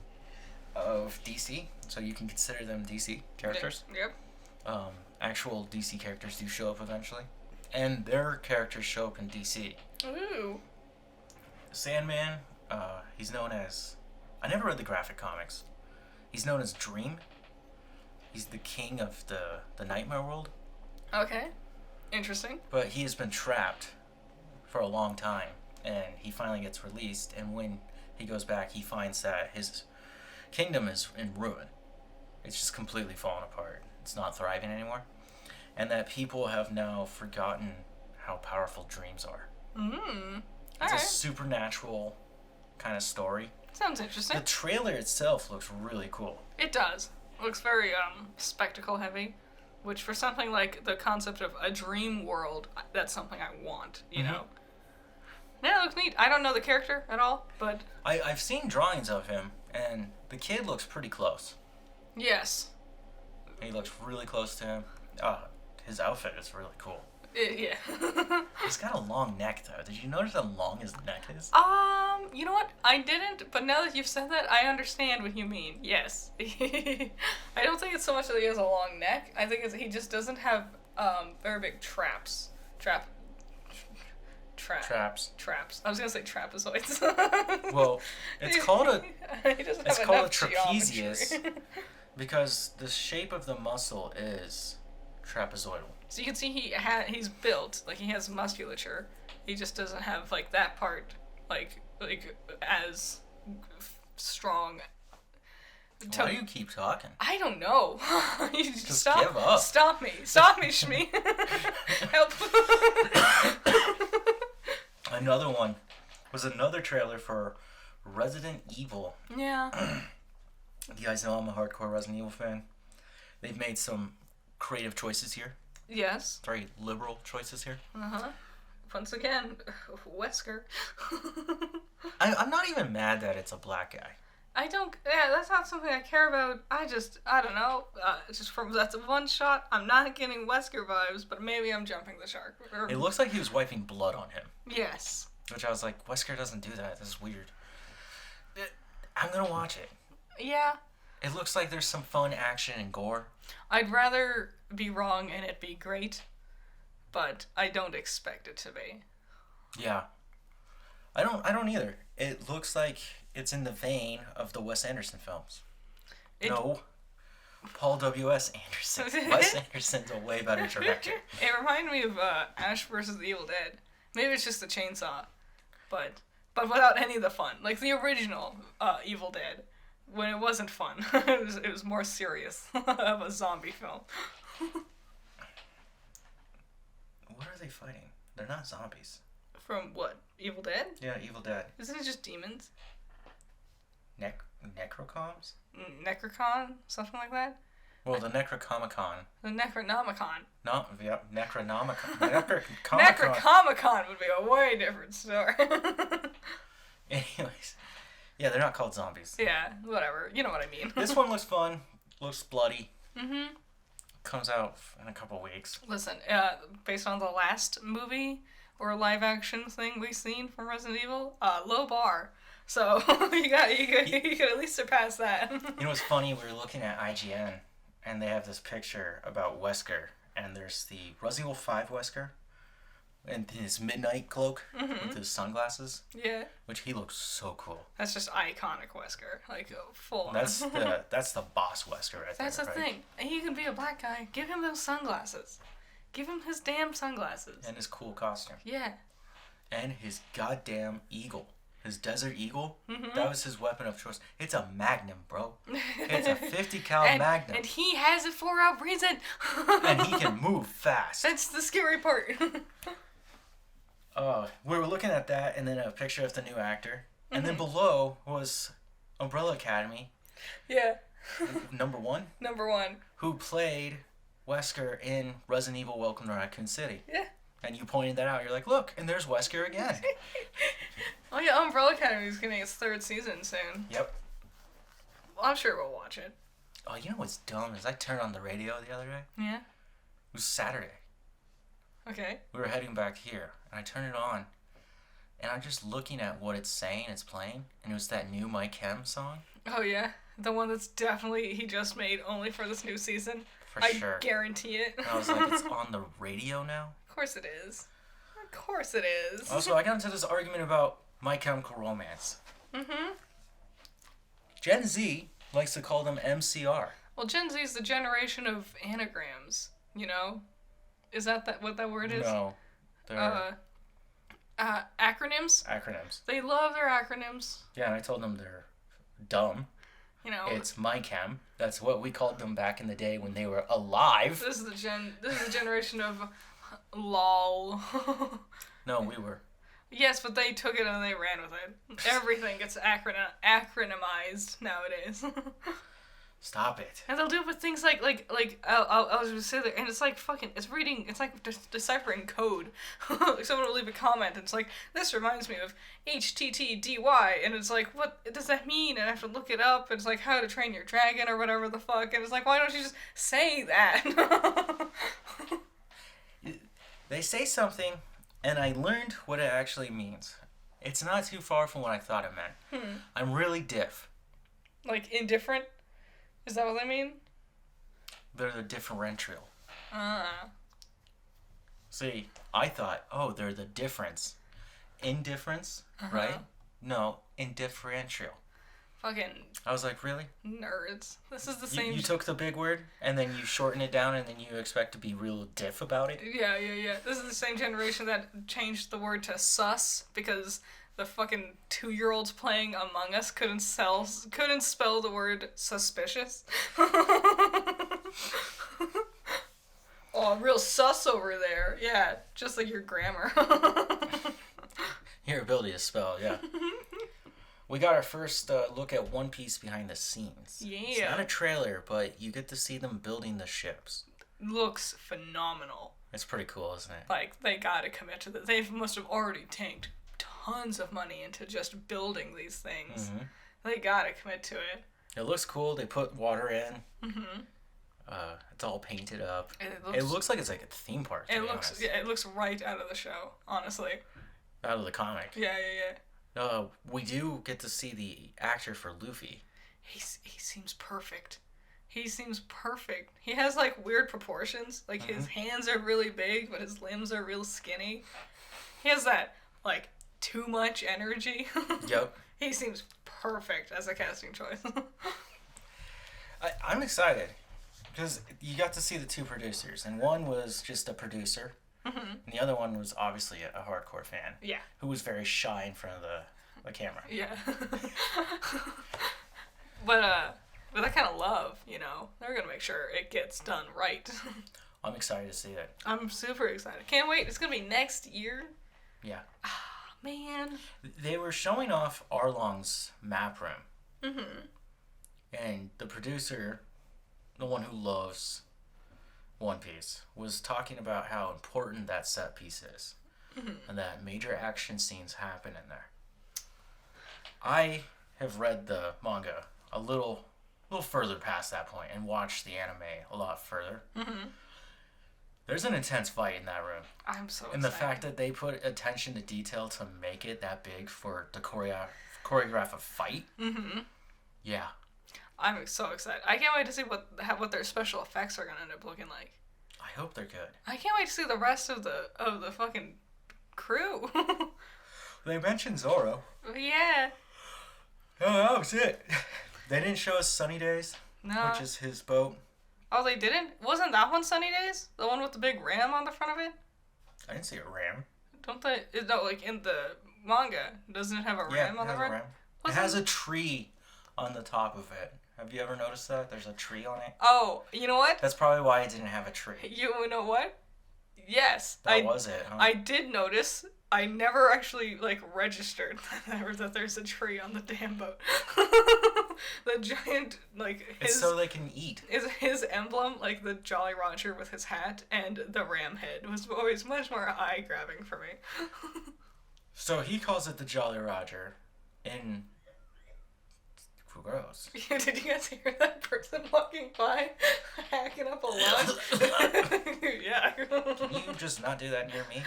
of DC, so you can consider them DC characters. Yep. Actual DC characters do show up eventually, and their characters show up in DC. Ooh. Sandman, he's known as... I never read the graphic comics. He's known as Dream. He's the king of the nightmare world. Okay. Interesting. But he has been trapped for a long time, and he finally gets released, and when he goes back, he finds that his kingdom is in ruin. It's just completely fallen apart. It's not thriving anymore. And that people have now forgotten how powerful dreams are. It's a supernatural kind of story. Sounds interesting. The trailer itself looks really cool. It does. It looks very spectacle heavy, which for something like the concept of a dream world, that's something I want, you know. Yeah, it looks neat. I don't know the character at all, but I've seen drawings of him, and the kid looks pretty close. yes. He looks really close to him. His outfit is really cool. Yeah. He's got a long neck, though. Did you notice how long his neck is? You know what? I didn't, but now that you've said that, I understand what you mean. Yes. I don't think it's so much that he has a long neck. I think it's he just doesn't have very big traps. Traps. I was gonna say trapezoids. Well, it's called a He doesn't it's have called a enough trapezius geometry. because the shape of the muscle is trapezoidal. So you can see he's built, like he has musculature. He just doesn't have like that part like as strong. Why do you keep talking? I don't know. You Just stop, give up. Stop me, Shmi. Help. Another one was another trailer for Resident Evil. Yeah. You guys know I'm a hardcore Resident Evil fan. They've made some creative choices here. Yes. Very liberal choices here. once again, Wesker. I'm not even mad that it's a black guy. I don't. Yeah, that's not something I care about. I don't know. Just from that's one shot, I'm not getting Wesker vibes, but maybe I'm jumping the shark. It looks like he was wiping blood on him. Yes. Which I was like, Wesker doesn't do that. This is weird. I'm gonna watch it. Yeah. It looks like there's some fun action and gore. I'd rather be wrong and it be great, but I don't expect it to be. Yeah. I don't either. It looks like it's in the vein of the Wes Anderson films. No. Paul W.S. Anderson. Wes Anderson's a way better director. It reminded me of Ash vs. the Evil Dead. Maybe it's just the chainsaw, but without any of the fun. Like the original Evil Dead, when it wasn't fun. it was more serious of a zombie film. What are they fighting? They're not zombies. From what? Evil Dead? Yeah, Evil Dead. Isn't it just demons? Necrocoms? Necrocon? Something like that? Well, the Necrocomicon. The Necronomicon. No, yep, Necronomicon. Necrocomicon would be a way different story. Anyways. Yeah, they're not called zombies. Yeah, whatever. You know what I mean. This one looks fun. Looks bloody. Mm-hmm. Comes out in a couple weeks. Listen, based on the last movie or live action thing we've seen from Resident Evil, low bar. So you could at least surpass that. You know what's funny? We were looking at IGN, and they have this picture about Wesker, and there's the Resident Evil 5 Wesker, and his midnight cloak with his sunglasses. Yeah. Which he looks so cool. That's just iconic Wesker, like full on. That's the boss Wesker right there. That's the right? thing. He can be a black guy. Give him those sunglasses. Give him his damn sunglasses. And his cool costume. Yeah. And his goddamn eagle. His desert eagle. That was his weapon of choice. It's a magnum, bro. It's a 50 cal magnum. And he has it for a reason. And he can move fast. That's the scary part. We were looking at that, and then a picture of the new actor. And then below was Umbrella Academy. Yeah. Number 1. Number 1. Who played Wesker in Resident Evil Welcome to Raccoon City. Yeah. And you pointed that out. You're like, look, and there's Wesker again. Oh yeah, Umbrella Academy is getting its 3rd season soon. Yep. Well, I'm sure we'll watch it. Oh, you know what's dumb is I turned on the radio the other day. Yeah. It was Saturday. Okay. We were heading back here, and I turned it on, and I'm just looking at what it's saying, it's playing, and it was that new Mike Hem song. Oh yeah, the one that's definitely he just made only for this new season. For sure. I guarantee it. And I was like, it's on the radio now? Of course it is. Of course it is. Also, I got into this argument about My Chemical Romance. Mm-hmm. Gen Z likes to call them MCR. Well, Gen Z is the generation of anagrams, you know? Is that what that word is? No. They're acronyms? acronyms. They love their acronyms. Yeah, and I told them they're dumb. You know, it's MyChem. That's what we called them back in the day when they were alive. This is the generation of lol. No, we were. Yes, but they took it and they ran with it. Everything gets acronymized nowadays. Stop it. And they'll do it with things like I'll just say that, and it's like fucking, it's reading, it's like deciphering code. Like someone will leave a comment, and it's like, this reminds me of HTTDY, and it's like, what does that mean? And I have to look it up, and it's like, How to Train Your Dragon, or whatever the fuck, and it's like, why don't you just say that? They say something, and I learned what it actually means. It's not too far from what I thought it meant. I'm really diff. Like, indifferent? Is that what they mean? They're the differential. See, I thought, they're the difference. Indifference, right? No, indifferential. Fucking... I was like, really? Nerds. This is the same... You took the big word, and then you shorten it down, and then you expect to be real diff about it? Yeah. This is the same generation that changed the word to sus, because... the fucking 2-year-olds playing Among Us couldn't spell the word suspicious. Oh, real sus over there. Yeah, just like your grammar. Your ability to spell, yeah. We got our first look at One Piece behind the scenes. Yeah. It's not a trailer, but you get to see them building the ships. looks phenomenal. It's pretty cool, isn't it? Like, they gotta commit to that. They must have already tanked tons of money into just building these things. Mm-hmm. They gotta commit to it. It looks cool. They put water in. Mm-hmm. It's all painted up. It looks like it's like a theme park. It looks right out of the show, honestly. Out of the comic. Yeah. We do get to see the actor for Luffy. He seems perfect. He seems perfect. He has like weird proportions. Like his hands are really big, but his limbs are real skinny. He has that like too much energy. Yep. He seems perfect as a casting choice. I'm excited because you got to see the two producers, and one was just a producer, and the other one was obviously a hardcore fan. Yeah. Who was very shy in front of the camera. Yeah. But that kind of love, they're gonna make sure it gets done right. I'm excited to see it. I'm super excited. Can't wait. It's gonna be next year. Yeah. Man. They were showing off Arlong's map room. Mm-hmm. And the producer, the one who loves One Piece, was talking about how important that set piece is. Mm-hmm. And that major action scenes happen in there. I have read the manga a little further past that point and watched the anime a lot further. Mm-hmm. There's an intense fight in that room. I'm so excited. And the fact that they put attention to detail to make it that big for the choreograph a fight. Mm-hmm. Yeah. I'm so excited. I can't wait to see what their special effects are gonna end up looking like. I hope they're good. I can't wait to see the rest of the fucking crew. They mentioned Zoro. Yeah. Oh, that was it. They didn't show us Sunny Days. No. Which is his boat. Oh, they didn't? Wasn't that one Sunny Days? The one with the big ram on the front of it? I didn't see a ram. Don't they? No, like in the manga, doesn't it have a ram on the front? It has a tree on the top of it. Have you ever noticed that? There's a tree on it. Oh, you know what? That's probably why it didn't have a tree. You know what? Yes. That was it, huh? I did notice. I never actually, registered that there's a tree on the damn boat. The giant, It's so they can eat. His emblem, the Jolly Roger with his hat and the ram head, was always much more eye-grabbing for me. So he calls it the Jolly Roger in... Gross. Yeah, did you guys hear that person walking by hacking up a lung? Yeah. Can you just not do that near me?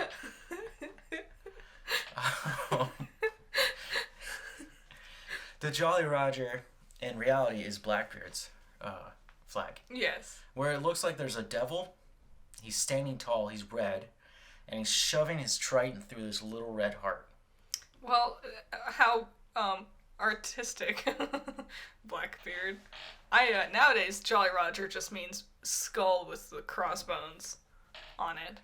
The Jolly Roger in reality is Blackbeard's flag. Yes. Where it looks like there's a devil. He's standing tall, he's red, and he's shoving his trident through this little red heart. Well, how artistic. Blackbeard. Nowadays Jolly Roger just means skull with the crossbones on it.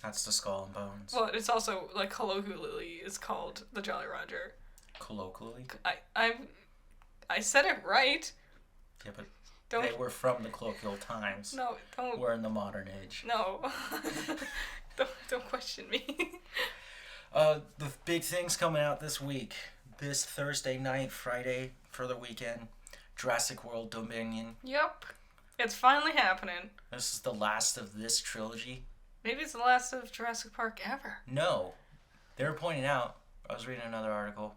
That's the skull and bones. Well, it's also colloquially is called the Jolly Roger. Colloquially? I said it right. Yeah, but they were from the colloquial times. No, don't. We're in the modern age. No. don't question me. The big things coming out this week. This Thursday night, Friday for the weekend, Jurassic World Dominion. Yep. It's finally happening. This is the last of this trilogy. Maybe it's the last of Jurassic Park ever. No. They were pointing out, I was reading another article,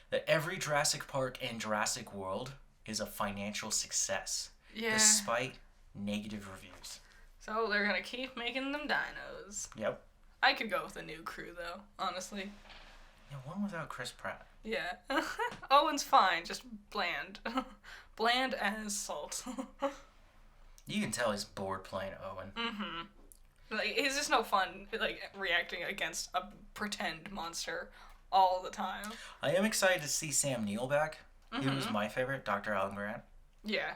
that every Jurassic Park and Jurassic World is a financial success. Yeah. Despite negative reviews. So they're going to keep making them dinos. Yep. I could go with a new crew, though, honestly. Yeah, one without Chris Pratt. Yeah. Owen's fine, just bland. Bland as salt. You can tell he's bored playing Owen. Mm-hmm. He's just no fun, reacting against a pretend monster all the time. I am excited to see Sam Neill back. Mm-hmm. He was my favorite, Dr. Alan Grant. Yeah.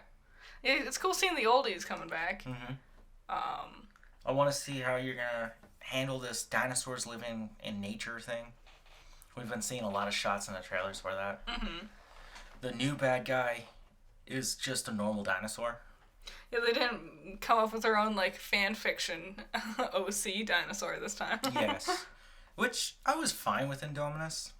It's cool seeing the oldies coming back. Mm-hmm. I want to see how you're going to handle this dinosaurs living in nature thing. We've been seeing a lot of shots in the trailers for that. Mm-hmm. The new bad guy is just a normal dinosaur. Yeah, they didn't come up with their own, fan fiction OC dinosaur this time. Yes. Which I was fine with Indominus.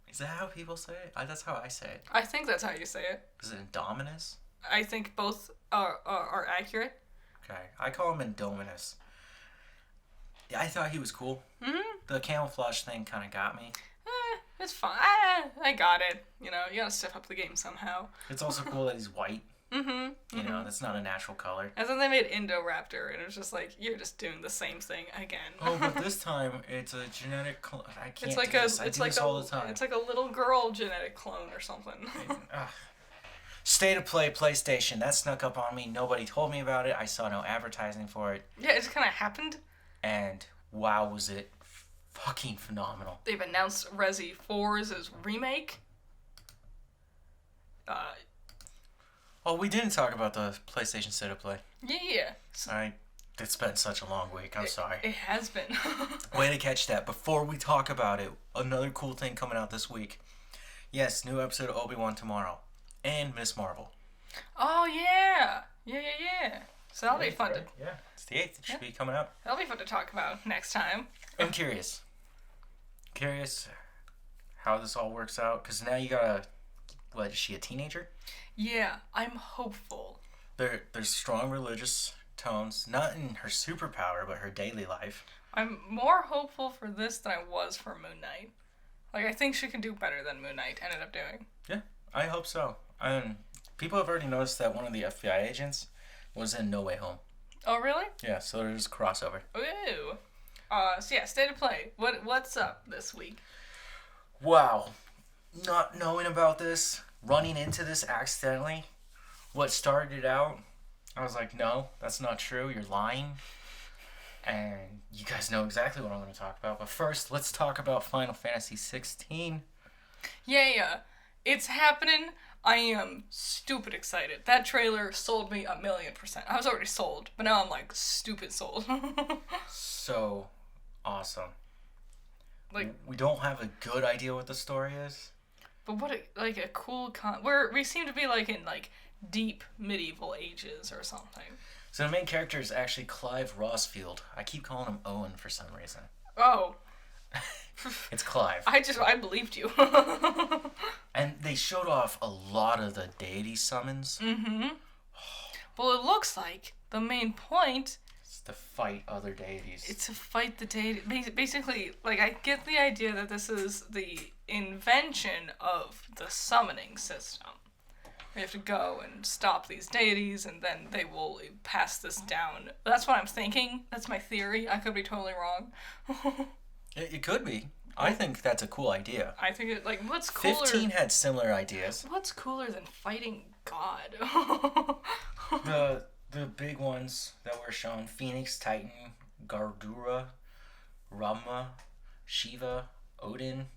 Is that how people say it? That's how I say it. I think that's how you say it. Is it Indominus? I think both are accurate. Okay, I call him Indominus. Yeah, I thought he was cool. Mm-hmm. The camouflage thing kind of got me. It's fine. I got it. You know, you gotta step up the game somehow. It's also cool that he's white. Mm-hmm. You know, that's not a natural color. And then they made Indoraptor, and it was just like, you're just doing the same thing again. Oh, but this time it's a genetic clone. I can't It's like do this. I do this all the time. It's like a little girl genetic clone or something. State of Play PlayStation. That snuck up on me. Nobody told me about it. I saw no advertising for it. Yeah, it just kind of happened. And wow, was it fucking phenomenal. They've announced Resi 4's remake. Oh, we didn't talk about the PlayStation State of Play. Yeah. It's been such a long week. I'm sorry. It has been. Way to catch that. Before we talk about it, another cool thing coming out this week. Yes, new episode of Obi-Wan tomorrow. And Miss Marvel. Oh, yeah. Yeah. So that'll be fun. Right? Yeah, it's the 8th. It should be coming out. That'll be fun to talk about next time. I'm curious how this all works out. Because now you gotta... What, is she a teenager? Yeah, I'm hopeful. There's strong religious tones. Not in her superpower, but her daily life. I'm more hopeful for this than I was for Moon Knight. Like, I think she can do better than Moon Knight ended up doing. Yeah, I hope so. People have already noticed that one of the FBI agents was in No Way Home. Oh, really? Yeah, so there's a crossover. Ooh. So yeah, State of Play. What's up this week? Wow. Not knowing about this, running into this accidentally, what started it out, I was like, no, that's not true. You're lying. And you guys know exactly what I'm going to talk about. But first, let's talk about Final Fantasy 16. Yeah. It's happening. I am stupid excited. That trailer sold me 1,000,000%. I was already sold, but now I'm like stupid sold. So awesome. Like, we don't have a good idea what the story is. But what a cool we seem to be like in like deep medieval ages or something. So the main character is actually Clive Rossfield. I keep calling him Owen for some reason. Oh. It's Clive. I believed you. And they showed off a lot of the deity summons. Mm-hmm. Well, it looks like the main point is to fight other deities. It's to fight the deity. Basically, like, I get the idea that this is the invention of the summoning system. We have to go and stop these deities, and then they will pass this down. That's what I'm thinking. That's my theory. I could be totally wrong. It could be. I think that's a cool idea. I think it, like, what's cooler... 15 had similar ideas. What's cooler than fighting God? The big ones that were shown, Phoenix, Titan, Gardura, Rama, Shiva, Odin,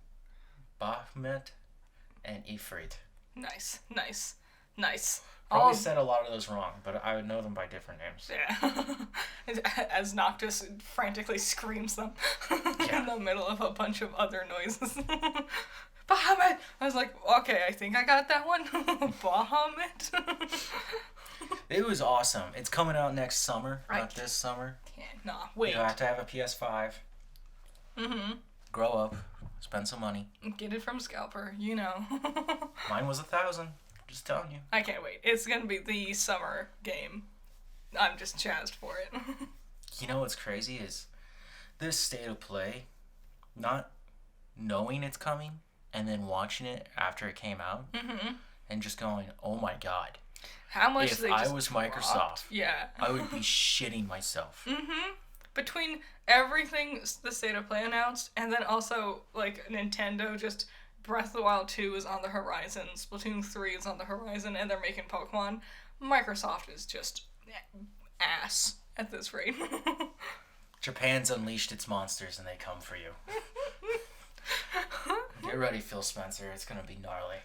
Baphomet, and Ifrit. Nice. Probably said a lot of those wrong, but I would know them by different names. Yeah. As Noctis frantically screams them in the middle of a bunch of other noises. Bahamut! I was like, okay, I think I got that one. Bahamut. It was awesome. It's coming out next summer, right. Not this summer. Wait. You have to have a PS5. Mm-hmm. Grow up. Spend some money. Get it from Scalper, you know. Mine was $1,000. Just telling you. I can't wait. It's gonna be the summer game. I'm just jazzed for it. You know what's crazy is this State of Play, not knowing it's coming and then watching it after it came out and just going, oh my god. How much if I was Microsoft, I would be shitting myself. Between everything the State of Play announced, and then also, like, Nintendo just... Breath of the Wild 2 is on the horizon, Splatoon 3 is on the horizon, and they're making Poekmon. Microsoft is just ass at this rate. Japan's unleashed its monsters and they come for you. Get ready, Phil Spencer. It's going to be gnarly.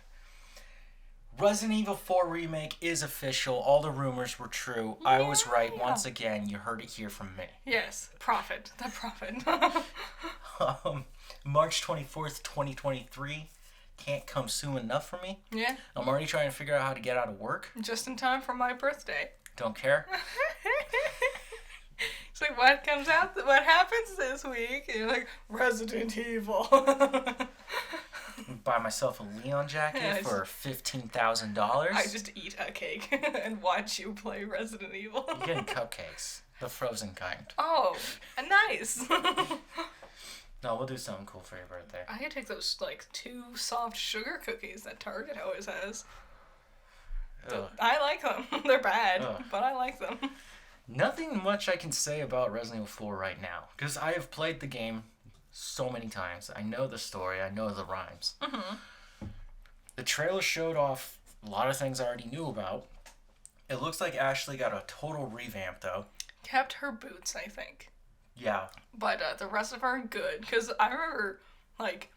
Resident Evil 4 Remake is official. All the rumors were true. I was right. Once again, you heard it here from me. Yes. Profit. The profit. March 24th, 2023. Can't come soon enough for me. Yeah. I'm already trying to figure out how to get out of work. Just in time for my birthday. Don't care. It's like, what comes out? What happens this week? And you're like, Resident Evil. buy myself a Leon jacket for $15,000. I just eat a cake and watch you play Resident Evil. You're getting cupcakes. The frozen kind. Oh, nice. No, we'll do something cool for your birthday. I could take those, like, 2 soft sugar cookies that Target always has. I like them. They're bad, but I like them. Nothing much I can say about Resident Evil 4 right now, because I have played the game so many times. I know the story. I know the rhymes. Mm-hmm. The trailer showed off a lot of things I already knew about. It looks like Ashley got a total revamp, though. Kept her boots, I think. Yeah. But the rest of her are good, because I remember, like,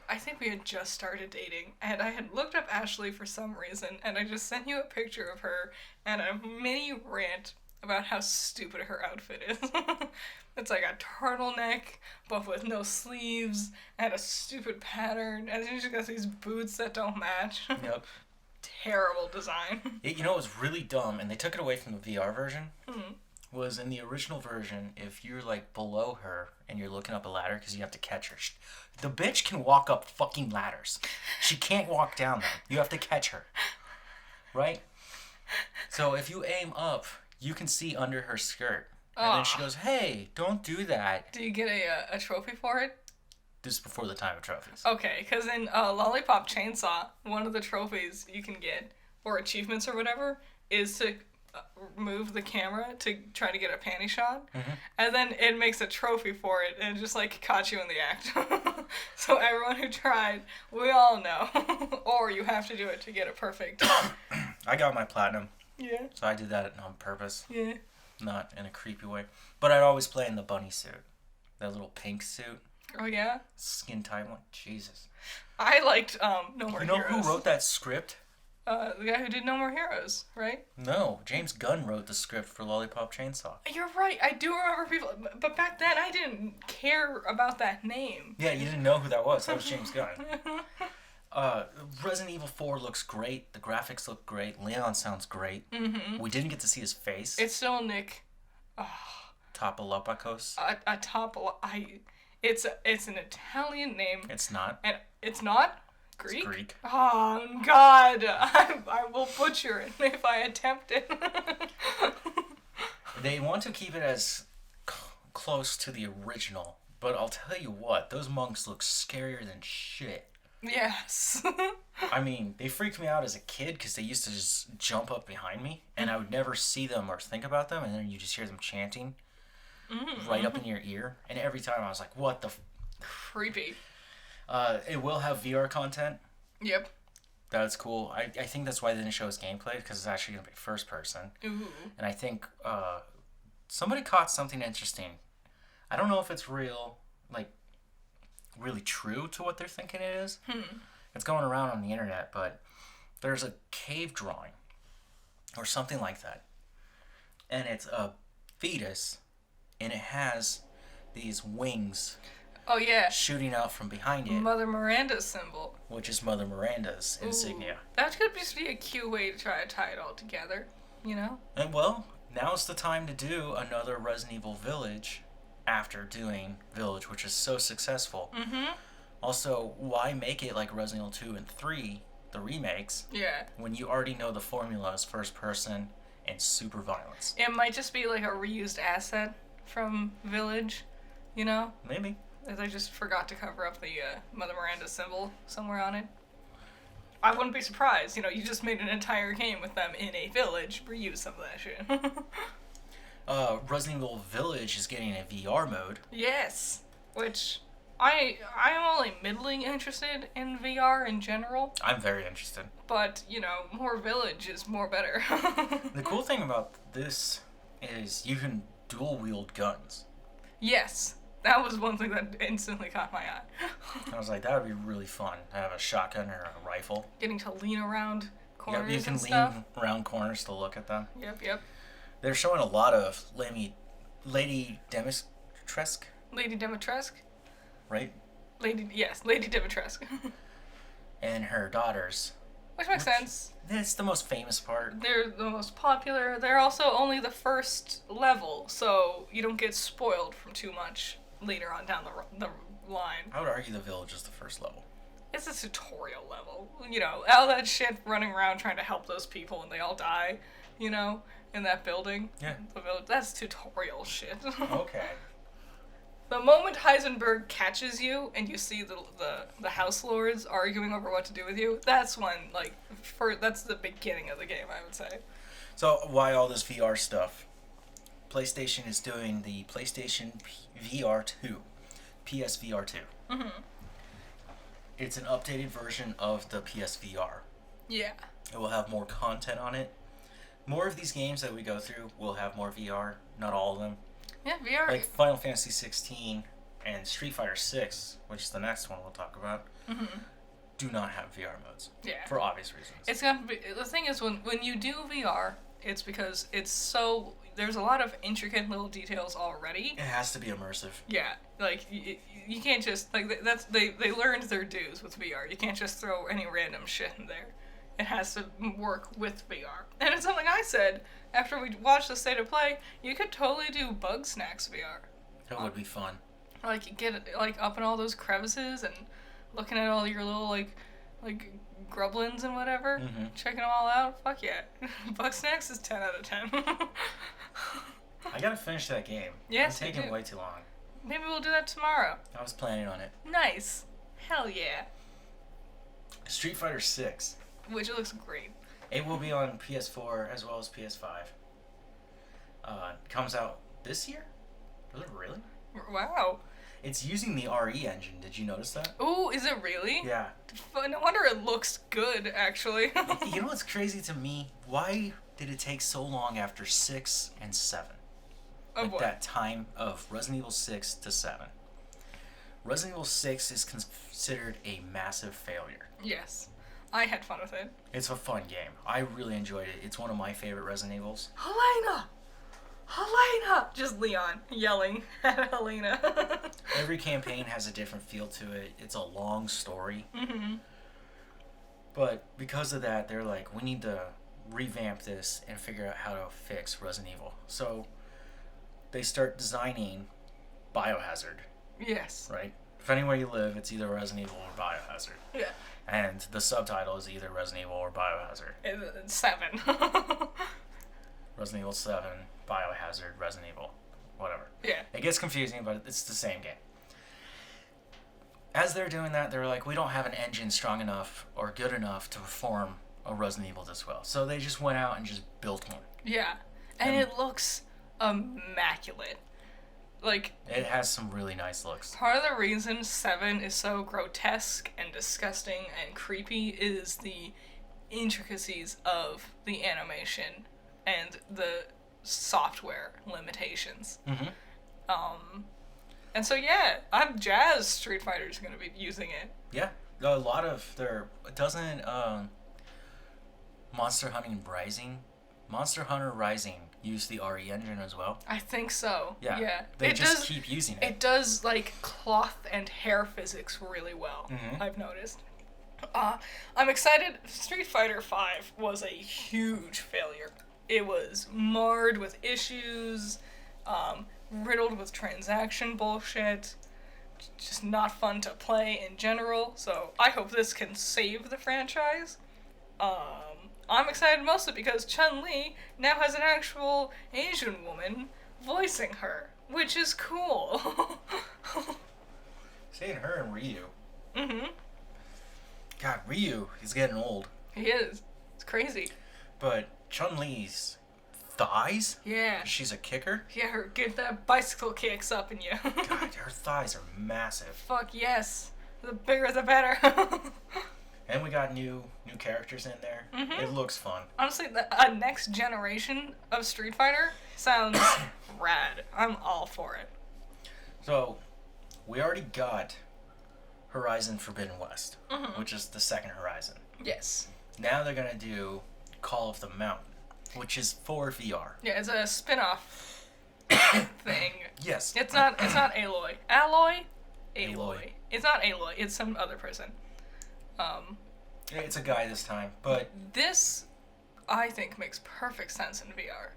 I think we had just started dating, and I had looked up Ashley for some reason, and I just sent you a picture of her and a mini rant about how stupid her outfit is. It's like a turtleneck, but with no sleeves, and a stupid pattern, and then she got these boots that don't match. Yep. Terrible design. You know, it was really dumb, and they took it away from the VR version. Mm-hmm. Was in the original version, if you're, like, below her and you're looking up a ladder because you have to catch her. The bitch can walk up fucking ladders. She can't walk down them. You have to catch her. Right? So if you aim up, you can see under her skirt. And then she goes, hey, don't do that. Do you get a trophy for it? This is before the time of trophies. Okay, because in Lollipop Chainsaw, one of the trophies you can get, or achievements or whatever, is to move the camera to try to get a panty shot, and then it makes a trophy for it, and just, like, caught you in the act. So everyone who tried, we all know. Or you have to do it to get it perfect. I got my platinum. Yeah. So I did that on purpose. Yeah. Not in a creepy way. But I'd always play in the bunny suit. That little pink suit. Oh, yeah? Skin tight one. Jesus. I liked No More Heroes. You know who wrote that script? The guy who did No More Heroes, right? No, James Gunn wrote the script for Lollipop Chainsaw. You're right, I do remember people, but back then I didn't care about that name. Yeah, you didn't know who that was. That was James Gunn. Resident Evil 4 looks great. The graphics look great. Leon sounds great. Mm-hmm. We didn't get to see his face. It's still Nick. Topalopakos. It's an Italian name. It's not. And it's not? Greek? It's Greek. Oh, God. I will butcher it if I attempt it. They want to keep it as close to the original, but I'll tell you what, those monks look scarier than shit. Yes. I mean, they freaked me out as a kid because they used to just jump up behind me, and I would never see them or think about them, and then you just hear them chanting right up in your ear, and every time I was like, what the... Creepy. It will have VR content. Yep. That's cool. I think that's why they didn't show us gameplay, because it's actually going to be first person. Ooh. And I think somebody caught something interesting. I don't know if it's real, like, really true to what they're thinking it is. It's going around on the internet, but there's a cave drawing or something like that. And it's a fetus, and it has these wings... Oh, yeah. shooting out from behind it. Mother Miranda's symbol. Which is Mother Miranda's insignia. That could just be a cute way to try to tie it all together, you know? And, well, now's the time to do another Resident Evil Village after doing Village, which is so successful. Mm-hmm. Also, why make it like Resident Evil 2 and 3, the remakes, when you already know the formula is first person and super violence? It might just be like a reused asset from Village, you know? Maybe. They just forgot to cover up the Mother Miranda symbol somewhere on it. I wouldn't be surprised. You know, you just made an entire game with them in a village. Reuse some of that shit. Resident Evil Village is getting a VR mode. Yes. Which, I'm only middling interested in VR in general. I'm very interested. But, you know, more Village is more better. The cool thing about this is you can dual wield guns. Yes. That was one thing that instantly caught my eye. I was like, that would be really fun to have a shotgun or a rifle. Getting to lean around corners you can and stuff. lean around corners to look at them. Yep. They're showing a lot of Lady Dimitrescu. Lady Dimitrescu? Right? Lady Dimitrescu. And her daughters. Which makes sense. It's the most famous part. They're the most popular. They're also only the first level, so you don't get spoiled from too much later on down the line. I would argue the village is the first level. It's a tutorial level. You know, all that shit running around trying to help those people and they all die, you know, in that building. Yeah. That's tutorial shit. Okay. The moment Heisenberg catches you and you see the House Lords arguing over what to do with you, that's when, like, that's the beginning of the game, I would say. So why all this VR stuff? PlayStation is doing the PlayStation VR 2. PSVR 2. Mm-hmm. It's an updated version of the PSVR. Yeah. It will have more content on it. More of these games that we go through will have more VR. Not all of them. Yeah, VR. Like Final Fantasy 16 and Street Fighter 6, which is the next one we'll talk about, do not have VR modes. Yeah. For obvious reasons. It's gonna be, the thing is, when you do VR, it's because it's so, there's a lot of intricate little details already. It has to be immersive. Yeah, like, you can't just, like, they learned their dues with VR. You can't just throw any random shit in there. It has to work with VR. And it's something I said after we watched the State of Play, you could totally do Bug Snacks VR. That would be fun. Like, get, like, up in all those crevices and looking at all your little, like grublins and whatever, checking them all out. Fuck yeah. Bug Snacks is 10 out of 10. I gotta finish that game. Yes, it's taking you do. way too long. Maybe we'll do that tomorrow. I was planning on it. Nice. Hell yeah. Street Fighter 6. Which looks great. It will be on PS4 as well as PS5. Comes out this year? Does it really? Wow. It's using the RE engine. Did you notice that? Ooh, is it really? Yeah. No wonder it looks good, actually. You know what's crazy to me? Why did it take so long after 6 and 7? Oh, Like boy. that time of Resident Evil 6 to 7. Resident Evil 6 is considered a massive failure. Yes. I had fun with it. It's a fun game. I really enjoyed it. It's one of my favorite Resident Evils. Helena! Helena! Just Leon yelling at Helena. Every campaign has a different feel to it. It's a long story. Mm-hmm. But because of that, they're like, we need to revamp this and figure out how to fix Resident Evil. So they start designing Biohazard, Yes. right? Depending where you live, it's either Resident Evil or Biohazard. Yeah. And the subtitle is either Resident Evil or Biohazard. It's 7. Resident Evil 7, Biohazard, Resident Evil, whatever. Yeah. It gets confusing, but it's the same game. As they're doing that, they're like, we don't have an engine strong enough or good enough to perform a Resident Evil this well. So they just went out and just built one. Yeah. And it looks immaculate. Like, It has some really nice looks. part of the reason 7 is so grotesque and disgusting and creepy is the intricacies of the animation and the software limitations. And so, yeah, I'm jazzed Street Fighter's going to be using it. Yeah. A lot of their... Doesn't Monster Hunter Rising use the RE engine as well? I think so. Yeah. They It just does, keep using it. It does, like, cloth and hair physics really well, I've noticed. I'm excited. Street Fighter V was a huge failure. It was marred with issues, riddled with transaction bullshit, just not fun to play in general, so I hope this can save the franchise. I'm excited mostly because Chun-Li now has an actual Asian woman voicing her, which is cool. Saying her and Ryu. Mm-hmm. God, Ryu is getting old. He is. It's crazy. But Chun-Li's thighs? Yeah. She's a kicker? Yeah, get that bicycle kicks up in you. God, her thighs are massive. Fuck yes. The bigger the better. And we got new characters in there. It looks fun. Honestly, a next generation of Street Fighter sounds rad. I'm all for it. So, we already got Horizon Forbidden West, which is the second Horizon. Yes. Now they're gonna do Call of the Mountain, which is for VR. Yeah, it's a spin-off thing. Yes. It's not Aloy. Alloy? Aloy. It's not Aloy. It's some other person. It's a guy this time, but This, I think, makes perfect sense in VR.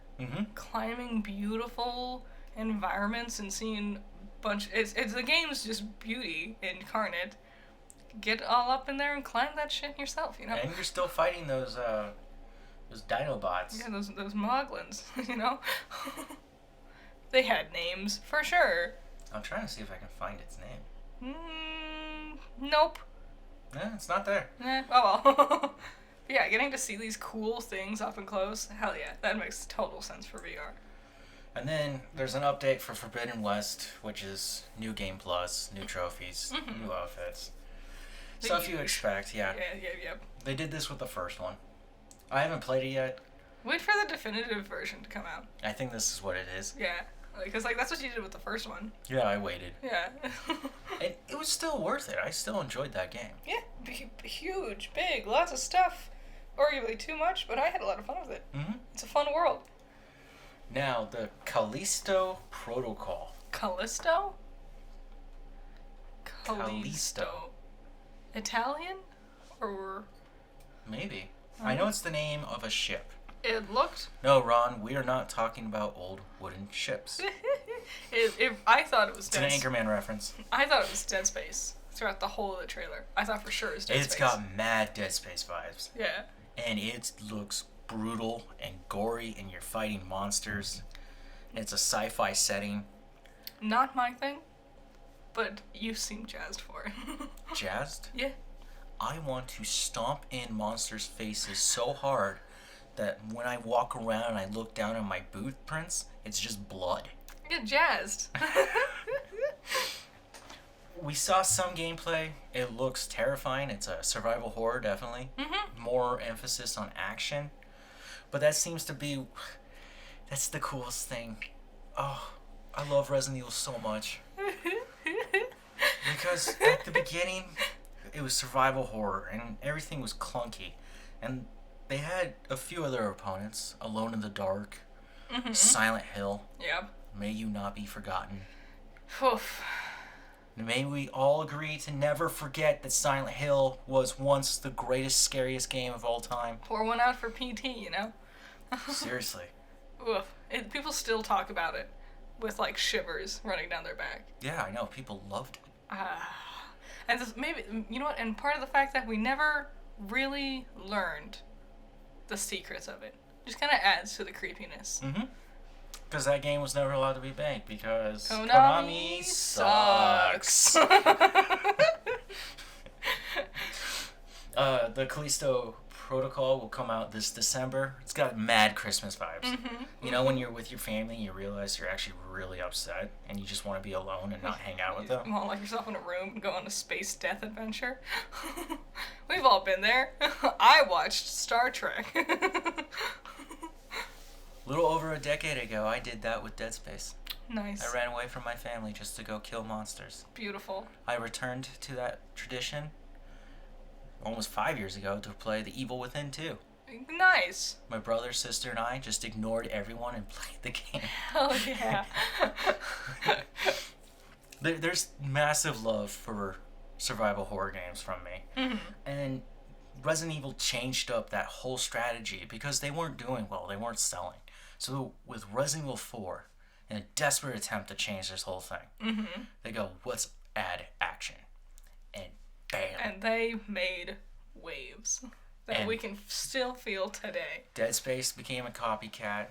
Climbing beautiful environments and seeing the game's just beauty incarnate. get all up in there and climb that shit yourself, you know? And you're still fighting those Dinobots. Yeah, those Moglins, you know? They had names, for sure. I'm trying to see if I can find its name. Nope. It's not there. Oh well. Yeah, getting to see these cool things up and close, hell yeah, that makes total sense for VR. And then there's an update for Forbidden West, which is new game plus, new trophies, new outfits. Stuff you expect, yeah. Yeah. They did this with the first one. I haven't played it yet. Wait for the definitive version to come out. I think this is what it is. Yeah, because that's what you did with the first one. Yeah, I waited. Yeah. And it was still worth it. I still enjoyed that game. Yeah, huge, big, lots of stuff. Arguably too much, but I had a lot of fun with it. Mm-hmm. It's a fun world. Now, the Callisto Protocol. Callisto? Callisto. Italian? Or... Maybe. I know it's the name of a ship. It looked... No, Ron, we are not talking about old wooden ships. I thought it was It's an Anchorman reference. I thought it was Dead Space throughout the whole of the trailer. I thought for sure it was Dead Space. It's got mad Dead Space vibes. Yeah. And it looks brutal and gory, and you're fighting monsters. And it's a sci-fi setting. Not my thing, but you seem jazzed for it. Jazzed? Yeah. I want to stomp in monsters' faces so hard that when I walk around and I look down at my boot prints, it's just blood. Get jazzed. We saw some gameplay. It looks terrifying. It's a survival horror, definitely. Mm-hmm. More emphasis on action. But that seems to be... That's the coolest thing. Oh, I love Resident Evil so much. Because at the beginning, it was survival horror, and everything was clunky. And they had a few other opponents. Alone in the Dark. Mm-hmm. Silent Hill. Yep. May You Not Be Forgotten. Oof. May we all agree to never forget that Silent Hill was once the greatest, scariest game of all time. Pour one out for PT, you know? Seriously. Oof. People still talk about it with, like, shivers running down their back. Yeah, I know. People loved it. And maybe, you know what? And part of the fact that we never really learned the secrets of it just kind of adds to the creepiness. Mm-hmm. Because that game was never allowed to be banked because Konami sucks. The Callisto Protocol will come out this December. It's got mad Christmas vibes. Mm-hmm. You know, when you're with your family, you realize you're actually really upset and you just want to be alone and not hang out with them. You want to lock yourself in a room and go on a space death adventure. We've all been there. I watched Star Trek. A little over a decade ago, I did that with Dead Space. Nice. I ran away from my family just to go kill monsters. Beautiful. I returned to that tradition almost 5 years ago to play The Evil Within 2. Nice. My brother, sister, and I just ignored everyone and played the game. Hell yeah. There's massive love for survival horror games from me. Mm-hmm. And Resident Evil changed up that whole strategy because they weren't doing well. They weren't selling. So with Resident Evil 4, in a desperate attempt to change this whole thing, they go, let's add action. And bam. And they made waves that And we can still feel today. Dead Space became a copycat.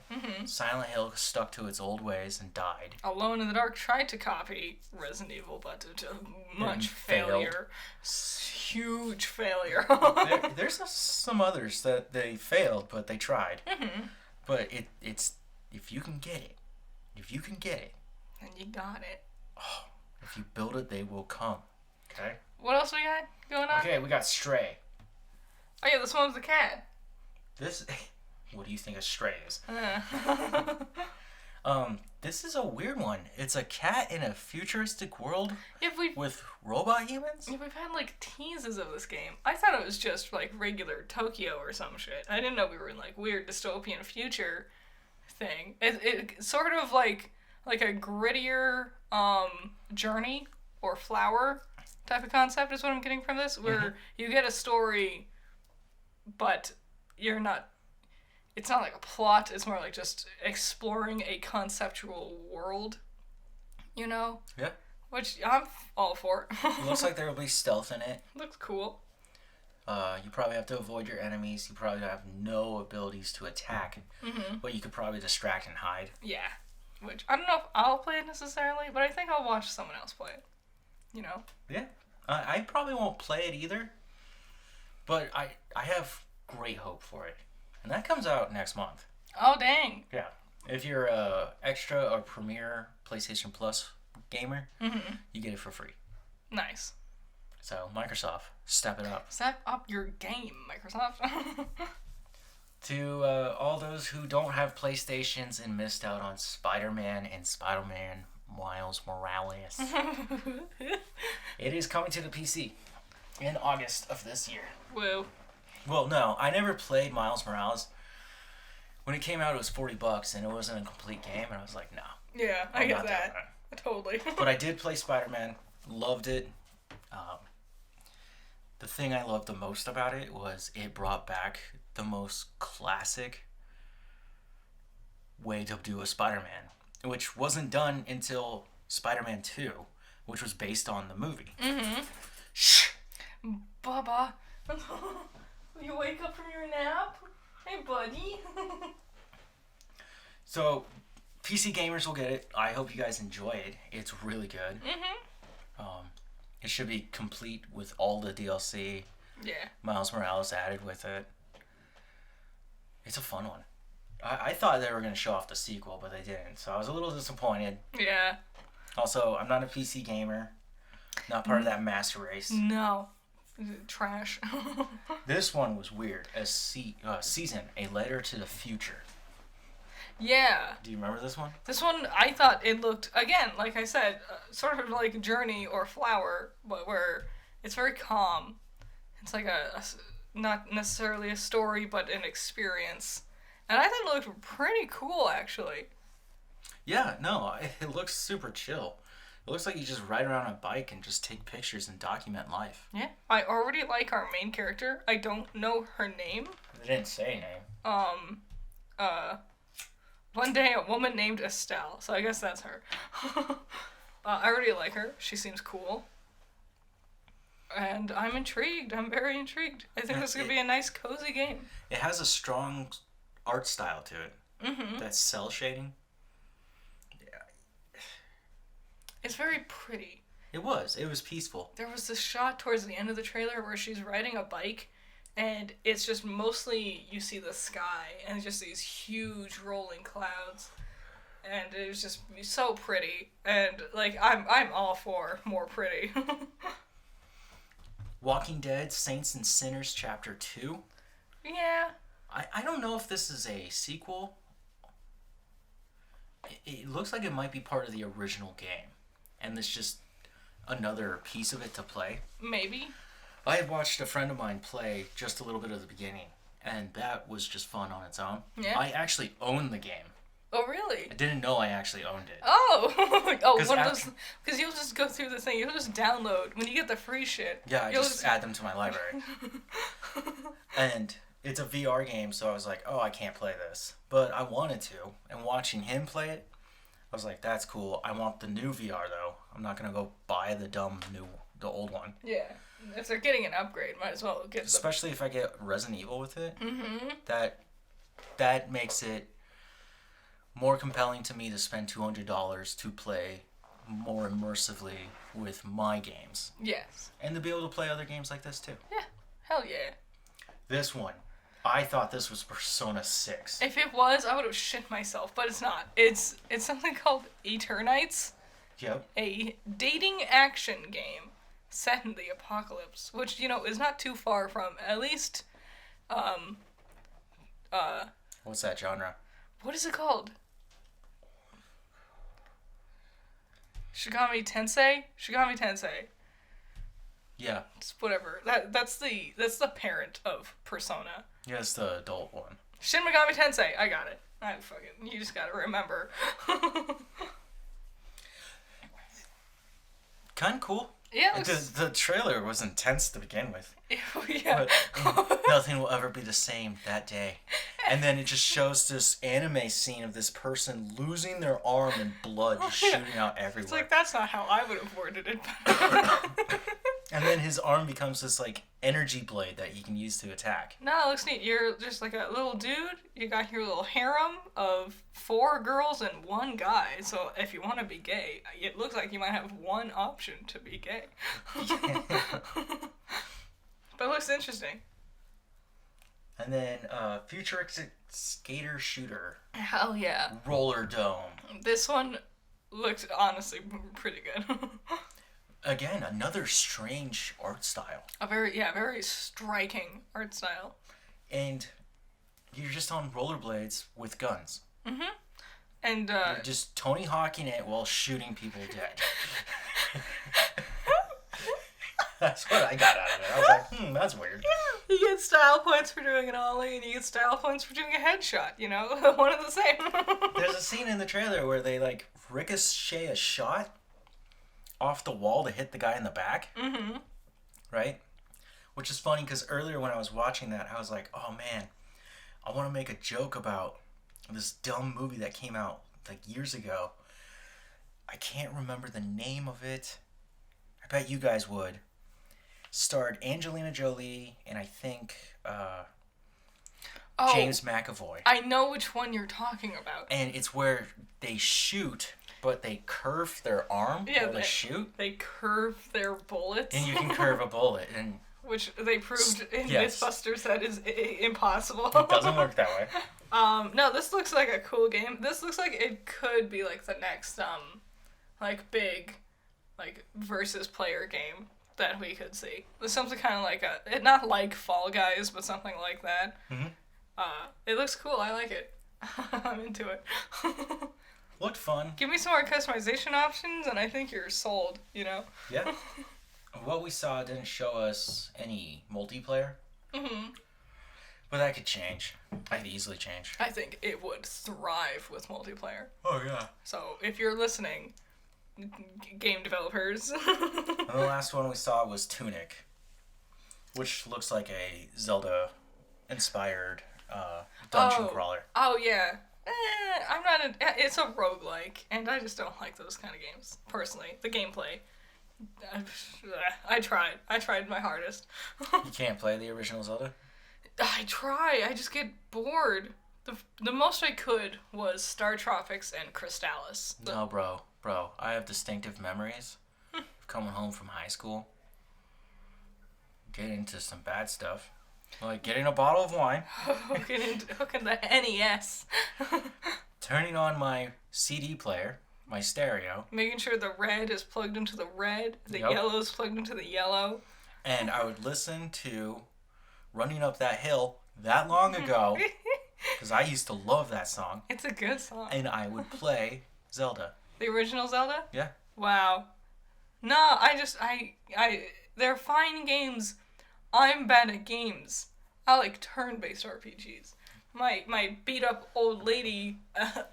Silent Hill stuck to its old ways and died. Alone in the Dark tried to copy Resident Evil, but to much failed. failure. Huge failure. There's some others that they failed, but they tried. But it's if you can get it, And you got it. oh, if you build it, they will come. Okay. What else we got going on? Okay, we got Stray. Oh yeah, this one was the cat. This, what do you think a Stray is? This is a weird one. It's a cat in a futuristic world with robot humans. If we've had like teases of this game, I thought it was just like regular Tokyo or some shit. I didn't know we were in like weird dystopian future thing. It sort of like a grittier Journey or Flower type of concept is what I'm getting from this, where you get a story, but you're not. It's not like a plot, it's more like just exploring a conceptual world, you know? Yeah. Which I'm all for. It looks like there will be stealth in it. Looks cool. You probably have to avoid your enemies. You probably have no abilities to attack, but you could probably distract and hide. Yeah. Which, I don't know if I'll play it necessarily, but I think I'll watch someone else play it. You know? Yeah. I probably won't play it either, but I have great hope for it. And that comes out next month. Oh, dang. Yeah. If you're a extra or premier PlayStation Plus gamer, you get it for free. Nice. So, Microsoft, step it up. Step up your game, Microsoft. To all those who don't have PlayStations and missed out on Spider-Man and Spider-Man Miles Morales, it is coming to the PC in August of this year. Whoa. Well, no, I never played Miles Morales. When it came out, it was $40, and it wasn't a complete game, and I was like, no. Yeah, I get that. Totally. But I did play Spider-Man, loved it. The thing I loved the most about it was it brought back the most classic way to do a Spider-Man, which wasn't done until Spider-Man 2, which was based on the movie. Shh! Bubba, will you wake up from your nap? Hey, buddy. So, PC gamers will get it. I hope you guys enjoy it. It's really good. It should be complete with all the DLC. Yeah. Miles Morales added with it. It's a fun one. I thought they were going to show off the sequel, but they didn't. So I was a little disappointed. Yeah. Also, I'm not a PC gamer. Not part of that master race. No. Trash. This one was weird. Season, A Letter to the Future. Yeah. Do you remember this one? This one, I thought it looked, again, like I said, sort of like Journey or Flower, but where it's very calm. It's like not necessarily a story, but an experience. And I thought it looked pretty cool, actually. Yeah, no, it looks super chill. It looks like you just ride around on a bike and just take pictures and document life. Yeah. I already like our main character. I don't know her name. They didn't say name. One day a woman named Estelle, so I guess that's her. I already like her. She seems cool. And I'm intrigued. I'm very intrigued. I think this is going to be a nice, cozy game. It has a strong art style to it. That's cell shading. Yeah. It's very pretty. It was peaceful. There was this shot towards the end of the trailer where she's riding a bike, and it's just mostly you see the sky and just these huge rolling clouds, and it was just so pretty. And like I'm all for more pretty. Walking Dead: Saints and Sinners Chapter 2. Yeah. I don't know if this is a sequel. It looks like it might be part of the original game, and it's just another piece of it to play. Maybe. I had watched a friend of mine play just a little bit of the beginning, and that was just fun on its own. Yeah. I actually own the game. Oh, really? I didn't know I actually owned it. Oh! Oh, one of After- those... Because you'll just go through the thing. You'll just download. When you get the free shit... Yeah, I you'll just add them to my library. And it's a VR game, so I was like, oh, I can't play this. But I wanted to, and watching him play it, I was like, that's cool. I want the new VR, though. I'm not going to go buy the old one. Yeah. If they're getting an upgrade, might as well get the... Especially if I get Resident Evil with it. Mm-hmm. That makes it more compelling to me to spend $200 to play more immersively with my games. Yes. And to be able to play other games like this, too. Yeah. Hell yeah. This one, I thought this was Persona 6. If it was, I would have shit myself, but it's not. It's something called Eternites. Yep. A dating action game set in the apocalypse, which, you know, is not too far from, at least, What's that genre? what is it called? Shigami Tensei? Shigami Tensei. Yeah. It's whatever. That's the parent of Persona. Yeah, it's the adult one. Shin Megami Tensei. I got it. You just gotta remember. Kind of cool. Yeah. The trailer was intense to begin with. Yeah. But nothing will ever be the same that day. And then it just shows this anime scene of this person losing their arm and blood just shooting out everywhere. It's like, that's not how I would have worded it. And then his arm becomes this, like, energy blade that he can use to attack. No, it looks neat. You're just like a little dude. You got your little harem of 4 girls and 1 guy. So if you want to be gay, it looks like you might have one option to be gay. But it looks interesting. And then futuristic skater shooter. Hell yeah. Roller Dome. This one looks honestly pretty good. Again, another strange art style. A very striking art style. And you're just on rollerblades with guns. Mm-hmm. And you're just Tony Hawking it while shooting people dead. That's what I got out of it. I was like, that's weird. Yeah, you get style points for doing an ollie, and you get style points for doing a headshot, you know? One and the same. There's a scene in the trailer where they, like, ricochet a shot off the wall to hit the guy in the back. Mm-hmm. Right? Which is funny, because earlier when I was watching that, I was like, oh, man, I want to make a joke about this dumb movie that came out, like, years ago. I can't remember the name of it. I bet you guys would. Starred Angelina Jolie and I think James McAvoy. I know which one you're talking about. And it's where they shoot, but they curve their arm while they shoot. They curve their bullets. And you can curve a bullet. And which they proved in Mythbusters that is impossible. It doesn't work that way. No, this looks like a cool game. This looks like it could be like the next like big like versus player game that we could see. There's something kind of like not like Fall Guys, but something like that. Mm-hmm. It looks cool. I like it. I'm into it. Looked fun. Give me some more customization options, and I think you're sold. You know. Yeah. What we saw didn't show us any multiplayer. Mm-hmm. But that could change. I could easily change. I think it would thrive with multiplayer. Oh yeah. So if you're listening, game developers. And the last one we saw was Tunic, which looks like a Zelda-inspired dungeon crawler. Oh yeah. I'm not it's a roguelike, and I just don't like those kind of games, personally. The gameplay. I tried my hardest. You can't play the original Zelda? I try. I just get bored. The most I could was Star Tropics and Crystallis. No, bro. I have distinctive memories of coming home from high school, getting into some bad stuff, like getting a bottle of wine, hooking the NES, turning on my CD player, my stereo, making sure the red is plugged into the red, the yellow is plugged into the yellow, and I would listen to Running Up That Hill that long ago, because I used to love that song. It's a good song. And I would play Zelda. The original Zelda? Yeah. Wow. No, I they're fine games. I'm bad at games. I like turn-based RPGs. My beat-up old lady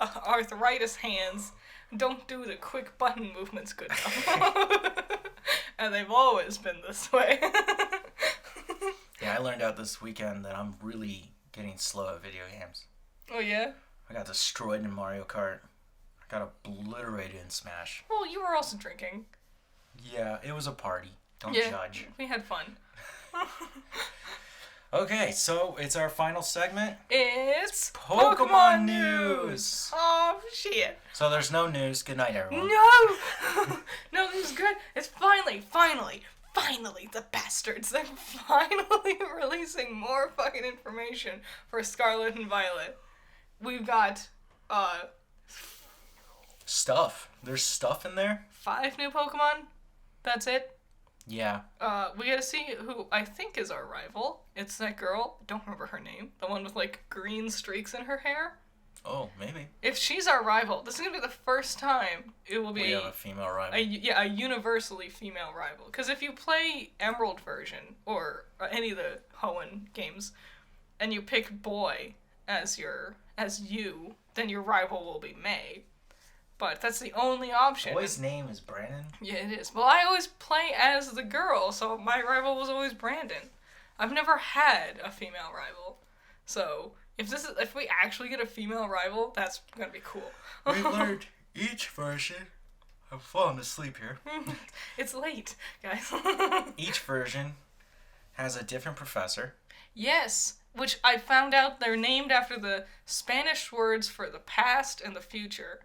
arthritis hands don't do the quick button movements good enough. And they've always been this way. Yeah, I learned out this weekend that I'm really getting slow at video games. Oh, yeah? I got destroyed in Mario Kart. I got obliterated in Smash. Well, you were also drinking. Yeah, it was a party. Don't judge. We had fun. Okay, so it's our final segment. It's Poekmon News! Oh, shit. So there's no news. Good night, everyone. No! No, this is good. It's finally, the bastards. They're finally releasing more fucking information for Scarlet and Violet. We've got, stuff. There's stuff in there? 5 new Pokemon. That's it. Yeah. We gotta see who I think is our rival. It's that girl. Don't remember her name. The one with, like, green streaks in her hair. Oh, maybe. If she's our rival, this is gonna be the first time it will be... We have a female rival. A universally female rival. Because if you play Emerald version, or any of the Hoenn games, and you pick boy as you, then your rival will be May. But that's the only option. Boy's name is Brandon? Yeah, it is. Well, I always play as the girl, so my rival was always Brandon. I've never had a female rival. So, If we actually get a female rival, that's gonna be cool. We learned each version. I'm falling asleep here. It's late, guys. Each version has a different professor. Yes, which I found out they're named after the Spanish words for the past and the future.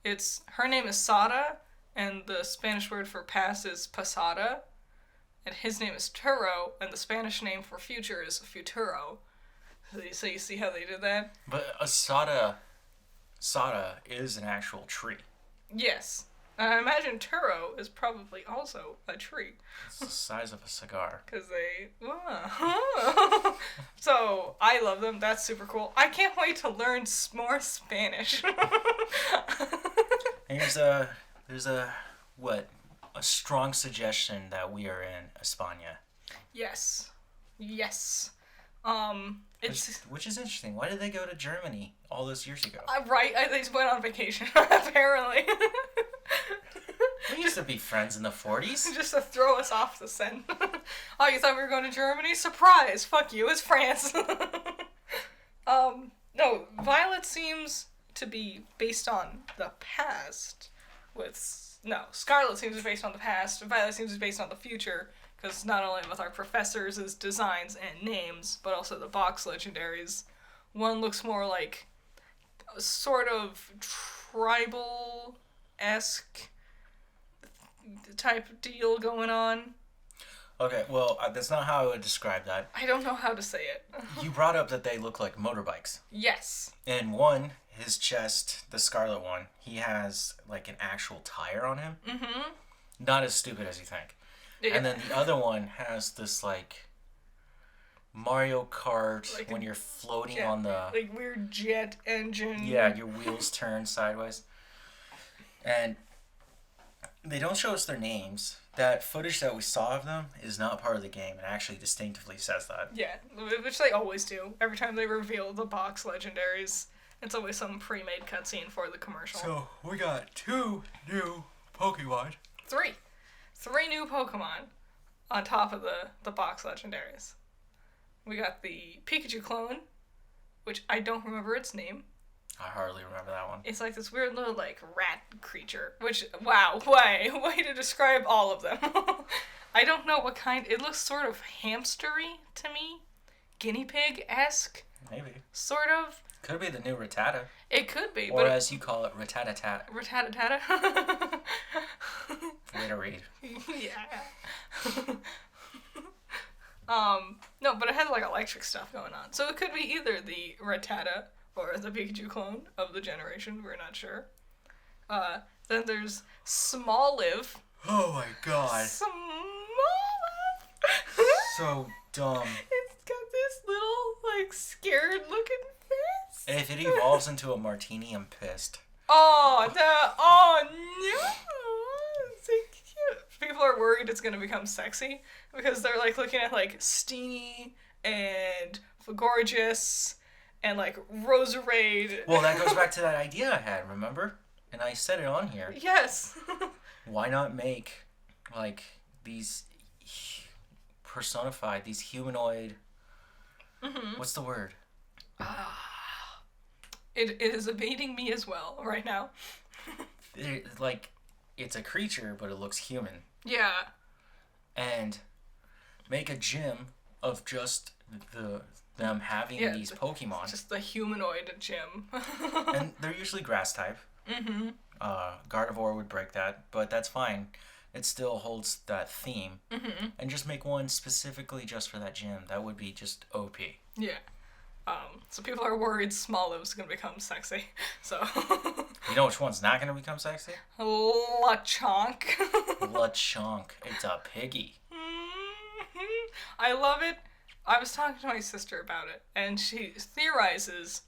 Her name is Sada, and the Spanish word for past is pasada, and his name is Turo, and the Spanish name for future is futuro. So you see how they did that? But a sada is an actual tree. Yes. I imagine Turo is probably also a tree. It's the size of a cigar. Because So, I love them. That's super cool. I can't wait to learn more Spanish. There's a strong suggestion that we are in España. Yes. Which is interesting. Why did they go to Germany all those years ago? Right, they just went on vacation, apparently. We used to be friends in the 40s. Just to throw us off the scent. Oh, you thought we were going to Germany? Surprise! Fuck you, it's France. No, Violet seems to be based on the past. Scarlet seems to be based on the past. Violet seems to be based on the future. Because not only with our professors' designs and names, but also the box legendaries. One looks more like a sort of tribal-esque type deal going on. Okay, well, that's not how I would describe that. I don't know how to say it. You brought up that they look like motorbikes. Yes. And one, his chest, the scarlet one, he has like an actual tire on him. Mm-hmm. Not as stupid as you think. Yeah. And then the other one has this like Mario Kart, like when you're floating on the like weird jet engine. Yeah, your wheels turn sideways. And they don't show us their names. That footage that we saw of them is not part of the game. It actually distinctively says that. Yeah, which they always do. Every time they reveal the box legendaries, it's always some pre-made cutscene for the commercial. So, we got 2 new Pokemon. 3 new Pokemon on top of the box legendaries. We got the Pikachu clone, which I don't remember its name. I hardly remember that one. It's like this weird little like rat creature, which, wow, way to describe all of them. I don't know what kind. It looks sort of hamstery to me. Guinea pig-esque. Maybe. Sort of. Could be the new Rattata. It could be. Or as you call it, Rattata-tat. Rattata-tata? Way to read. Yeah. No, but it has like electric stuff going on. So it could be either the Rattata or the Pikachu clone of the generation. We're not sure. Then there's Smoliv. Oh my god. Smoliv! So dumb. It's got this little, like, scared looking face. If it evolves into a martini, I'm pissed. Oh no! It's so cute. People are worried it's gonna become sexy because they're like looking at like Steenie and Gorgeous and like Roserade. Well, that goes back to that idea I had, remember? And I said it on here. Yes. Why not make like these personified, these humanoid? Mm-hmm. What's the word? It is evading me as well right now. It's a creature, but it looks human. Yeah. And make a gym of just them having these Pokemon. Just the humanoid gym. And they're usually grass type. Mm-hmm. Gardevoir would break that, but that's fine. It still holds that theme. Mm-hmm. And just make one specifically just for that gym. That would be just OP. Yeah. So people are worried Smoliv's gonna become sexy. So. You know which one's not gonna become sexy? Lechonk. Lechonk. It's a piggy. Mm-hmm. I love it. I was talking to my sister about it, and she theorizes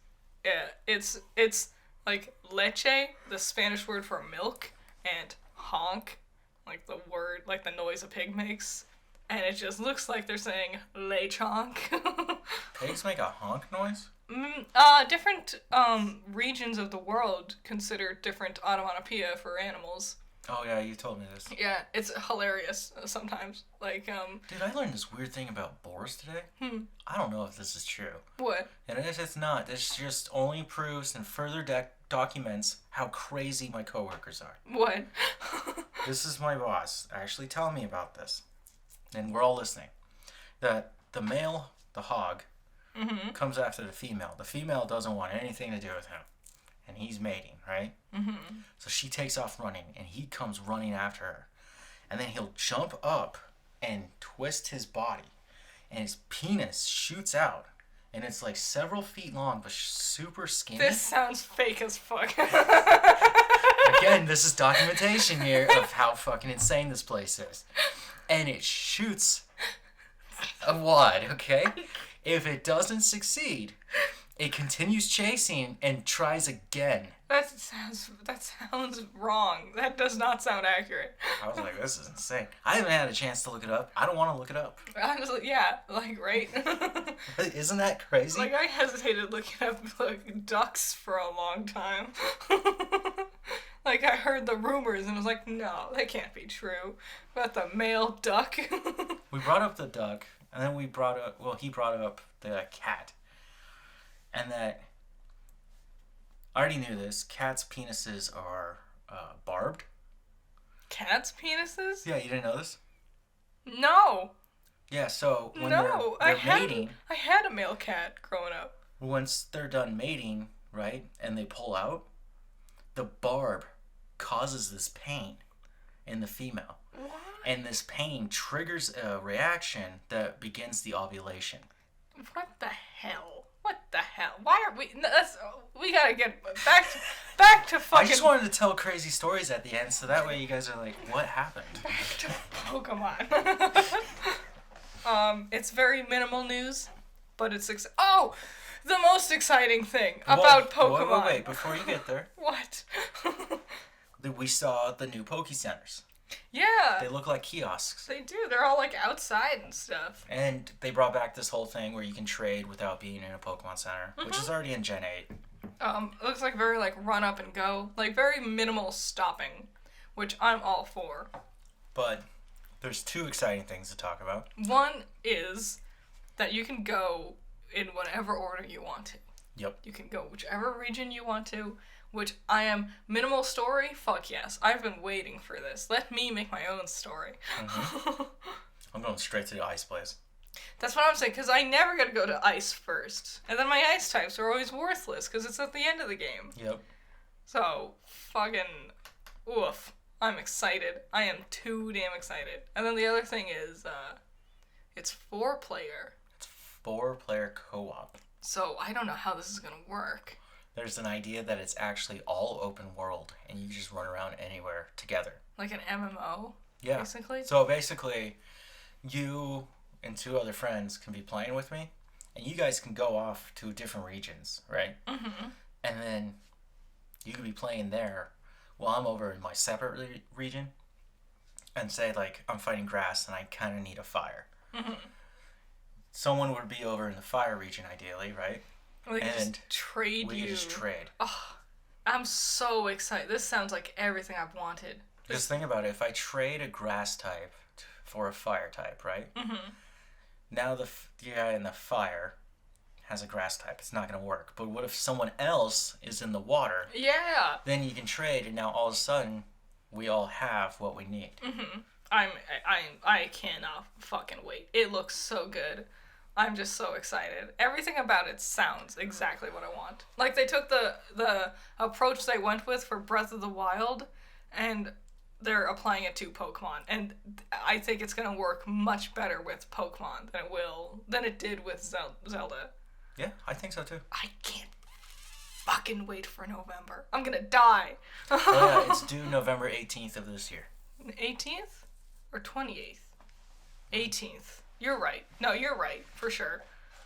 it's like leche, the Spanish word for milk, and honk, like the word, like the noise a pig makes. And it just looks like they're saying lechonk. Pigs make a honk noise? Different regions of the world consider different onomatopoeia for animals. Oh yeah, you told me this. Yeah, it's hilarious sometimes. Like, Dude, I learned this weird thing about boars today. I don't know if this is true. What? And if it's not, this just only proves and further documents how crazy my coworkers are. What? This is my boss actually telling me about this. And we're all listening. That the male, the hog, comes after the female. The female doesn't want anything to do with him. And he's mating, right? So she takes off running, and he comes running after her. And then he'll jump up and twist his body. And his penis shoots out. And it's like several feet long, but super skinny. This sounds fake as fuck. Again, this is documentation here of how fucking insane this place is. And it shoots a wad, okay? If it doesn't succeed, it continues chasing and tries again. That sounds wrong. That does not sound accurate. I was like, this is insane. I haven't had a chance to look it up. I don't want to look it up. Honestly, yeah, like, right? Isn't that crazy? Like, I hesitated looking up, like, ducks for a long time. Like, I heard the rumors and was like, no, that can't be true. About the male duck. We brought up the duck, and then he brought up the cat. And that, I already knew this, cats' penises are barbed. Cats' penises? Yeah, you didn't know this? No. Yeah, so when No, they're mating, I had a male cat growing up. once they're done mating, right, and they pull out, the barb causes this pain in the female. What? And this pain triggers a reaction that begins the ovulation. What the hell? What the hell? Why are we? No, we gotta get back to fucking. I just wanted to tell crazy stories at the end, so that way you guys are like, what happened? Back to Poekmon. It's very minimal news, but it's the most exciting thing about Poekmon. Wait, before you get there. What? We saw the new Poke Centers. Yeah. They look like kiosks. They do. They're all like outside and stuff. And they brought back this whole thing where you can trade without being in a Pokemon Center, which is already in Gen 8. It looks like very like run up and go, like very minimal stopping, which I'm all for. But there's two exciting things to talk about. One is that you can go in whatever order you want to. Yep. You can go whichever region you want to, which I am minimal story. Fuck yes. I've been waiting for this. Let me make my own story. Mm-hmm. I'm going straight to the ice place. That's what I'm saying, because I never got to go to ice first. And then my ice types are always worthless, because it's at the end of the game. Yep. So, fucking oof. I'm excited. I am too damn excited. And then the other thing is, it's 4-player. It's 4-player co-op. So, I don't know how this is going to work. There's an idea that it's actually all open world, and you just run around anywhere together. Like an MMO? Yeah. Basically? So basically, you and 2 other friends can be playing with me, and you guys can go off to different regions, right? Mm-hmm. And then you could be playing there while I'm over in my separate region, and say, like, I'm fighting grass and I kind of need a fire. Mm-hmm. Someone would be over in the fire region, ideally, right? We could And just trade we you. could just trade. Oh, I'm so excited. This sounds like everything I've wanted. Just think about it. If I trade a grass type for a fire type, right? Mm-hmm. Now the guy in the fire has a grass type. It's not going to work. But what if someone else is in the water? Yeah. Then you can trade, and now all of a sudden, we all have what we need. Mm-hmm. I cannot fucking wait. It looks so good. I'm just so excited. Everything about it sounds exactly what I want. Like, they took the approach they went with for Breath of the Wild, and they're applying it to Pokemon. And I think it's going to work much better with Pokemon than it did with Zelda. Yeah, I think so too. I can't fucking wait for November. I'm going to die. Oh yeah, it's due November 18th of this year. 18th? Or 28th? 18th. You're right. No, you're right, for sure.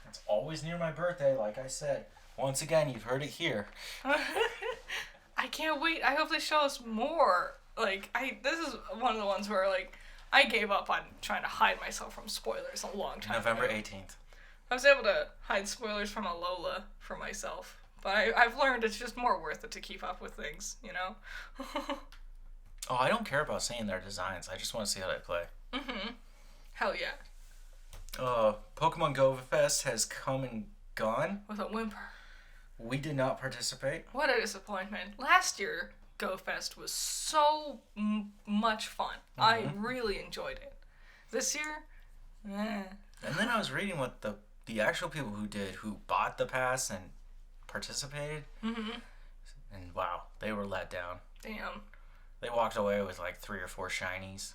It's always near my birthday, like I said. Once again, you've heard it here. I can't wait. I hope they show us more. Like, this is one of the ones where, like, I gave up on trying to hide myself from spoilers a long time November ago. 18th. I was able to hide spoilers from Alola for myself. But I've learned it's just more worth it to keep up with things, you know? Oh, I don't care about seeing their designs. I just want to see how they play. Mm-hmm. Hell yeah. Pokemon Go Fest has come and gone. With a whimper. We did not participate. What a disappointment. Last year, Go Fest was so much fun. Mm-hmm. I really enjoyed it. This year, And then I was reading what the actual people who bought the pass and participated. Mm-hmm. And wow, they were let down. Damn. They walked away with like 3 or 4 shinies.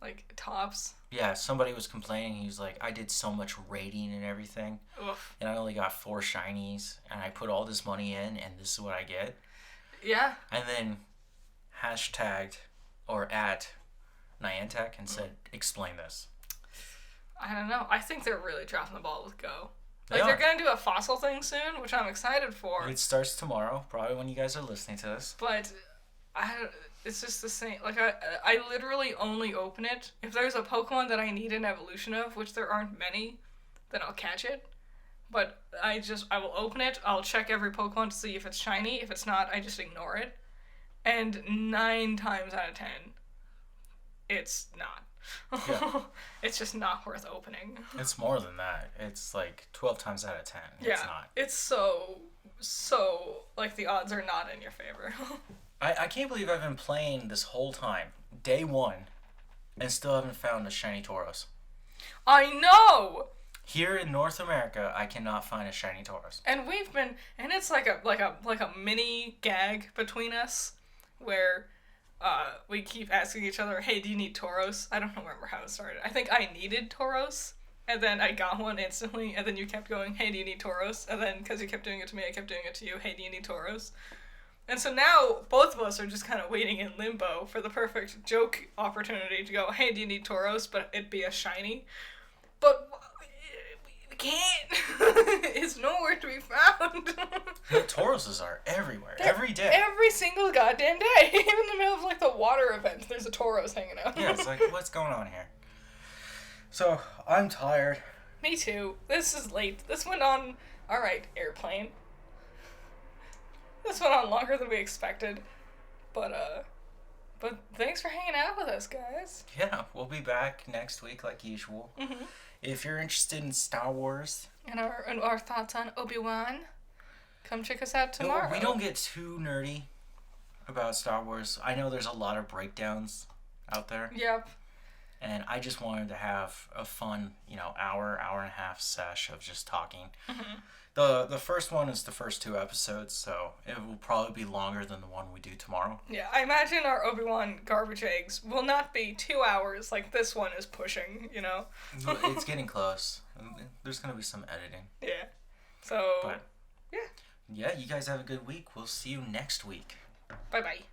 Like tops? Yeah, somebody was complaining. He was like, I did so much raiding and everything. Oof. And I only got 4 shinies. And I put all this money in and this is what I get. Yeah. And then hashtagged or at Niantic and said, explain this. I don't know. I think they're really dropping the ball with Go. They're going to do a fossil thing soon, which I'm excited for. It starts tomorrow, probably when you guys are listening to this. But it's just the same. Like, I literally only open it if there's a Pokemon that I need an evolution of, which there aren't many, then I'll catch it. But I will open it, I'll check every Pokemon to see if it's shiny. If it's not, I just ignore it. And 9 times out of 10, it's not. Yeah. It's just not worth opening. It's more than that. It's like 12 times out of 10. Yeah, it's not. It's so, like, the odds are not in your favor. I can't believe I've been playing this whole time, day 1, and still haven't found a shiny Tauros. I know! Here in North America, I cannot find a shiny Tauros. And it's like a mini gag between us, where we keep asking each other, hey, do you need Tauros? I don't remember how it started. I think I needed Tauros, and then I got one instantly, and then you kept going, hey, do you need Tauros? And then, because you kept doing it to me, I kept doing it to you, hey, do you need Tauros? And so now, both of us are just kind of waiting in limbo for the perfect joke opportunity to go, hey, do you need Tauros? But it'd be a shiny. But we can't. It's nowhere to be found. The Tauroses are everywhere, every day. Every single goddamn day. Even in the middle of, like, the water event, there's a Tauros hanging out. Yeah, it's like, what's going on here? So, I'm tired. Me too. This is late. This went on, alright, airplane. This went on longer than we expected. But thanks for hanging out with us, guys. Yeah, we'll be back next week like usual. Mm-hmm. If you're interested in Star Wars and our thoughts on Obi-Wan, come check us out tomorrow. We don't get too nerdy about Star Wars. I know there's a lot of breakdowns out there. Yep. And I just wanted to have a fun, hour and a half sesh of just talking. Mm-hmm. The first one is the first 2 episodes, so it will probably be longer than the one we do tomorrow. Yeah, I imagine our Obi-Wan garbage eggs will not be 2 hours like this one is pushing, It's getting close. There's going to be some editing. Yeah. So, but, yeah. Yeah, you guys have a good week. We'll see you next week. Bye-bye.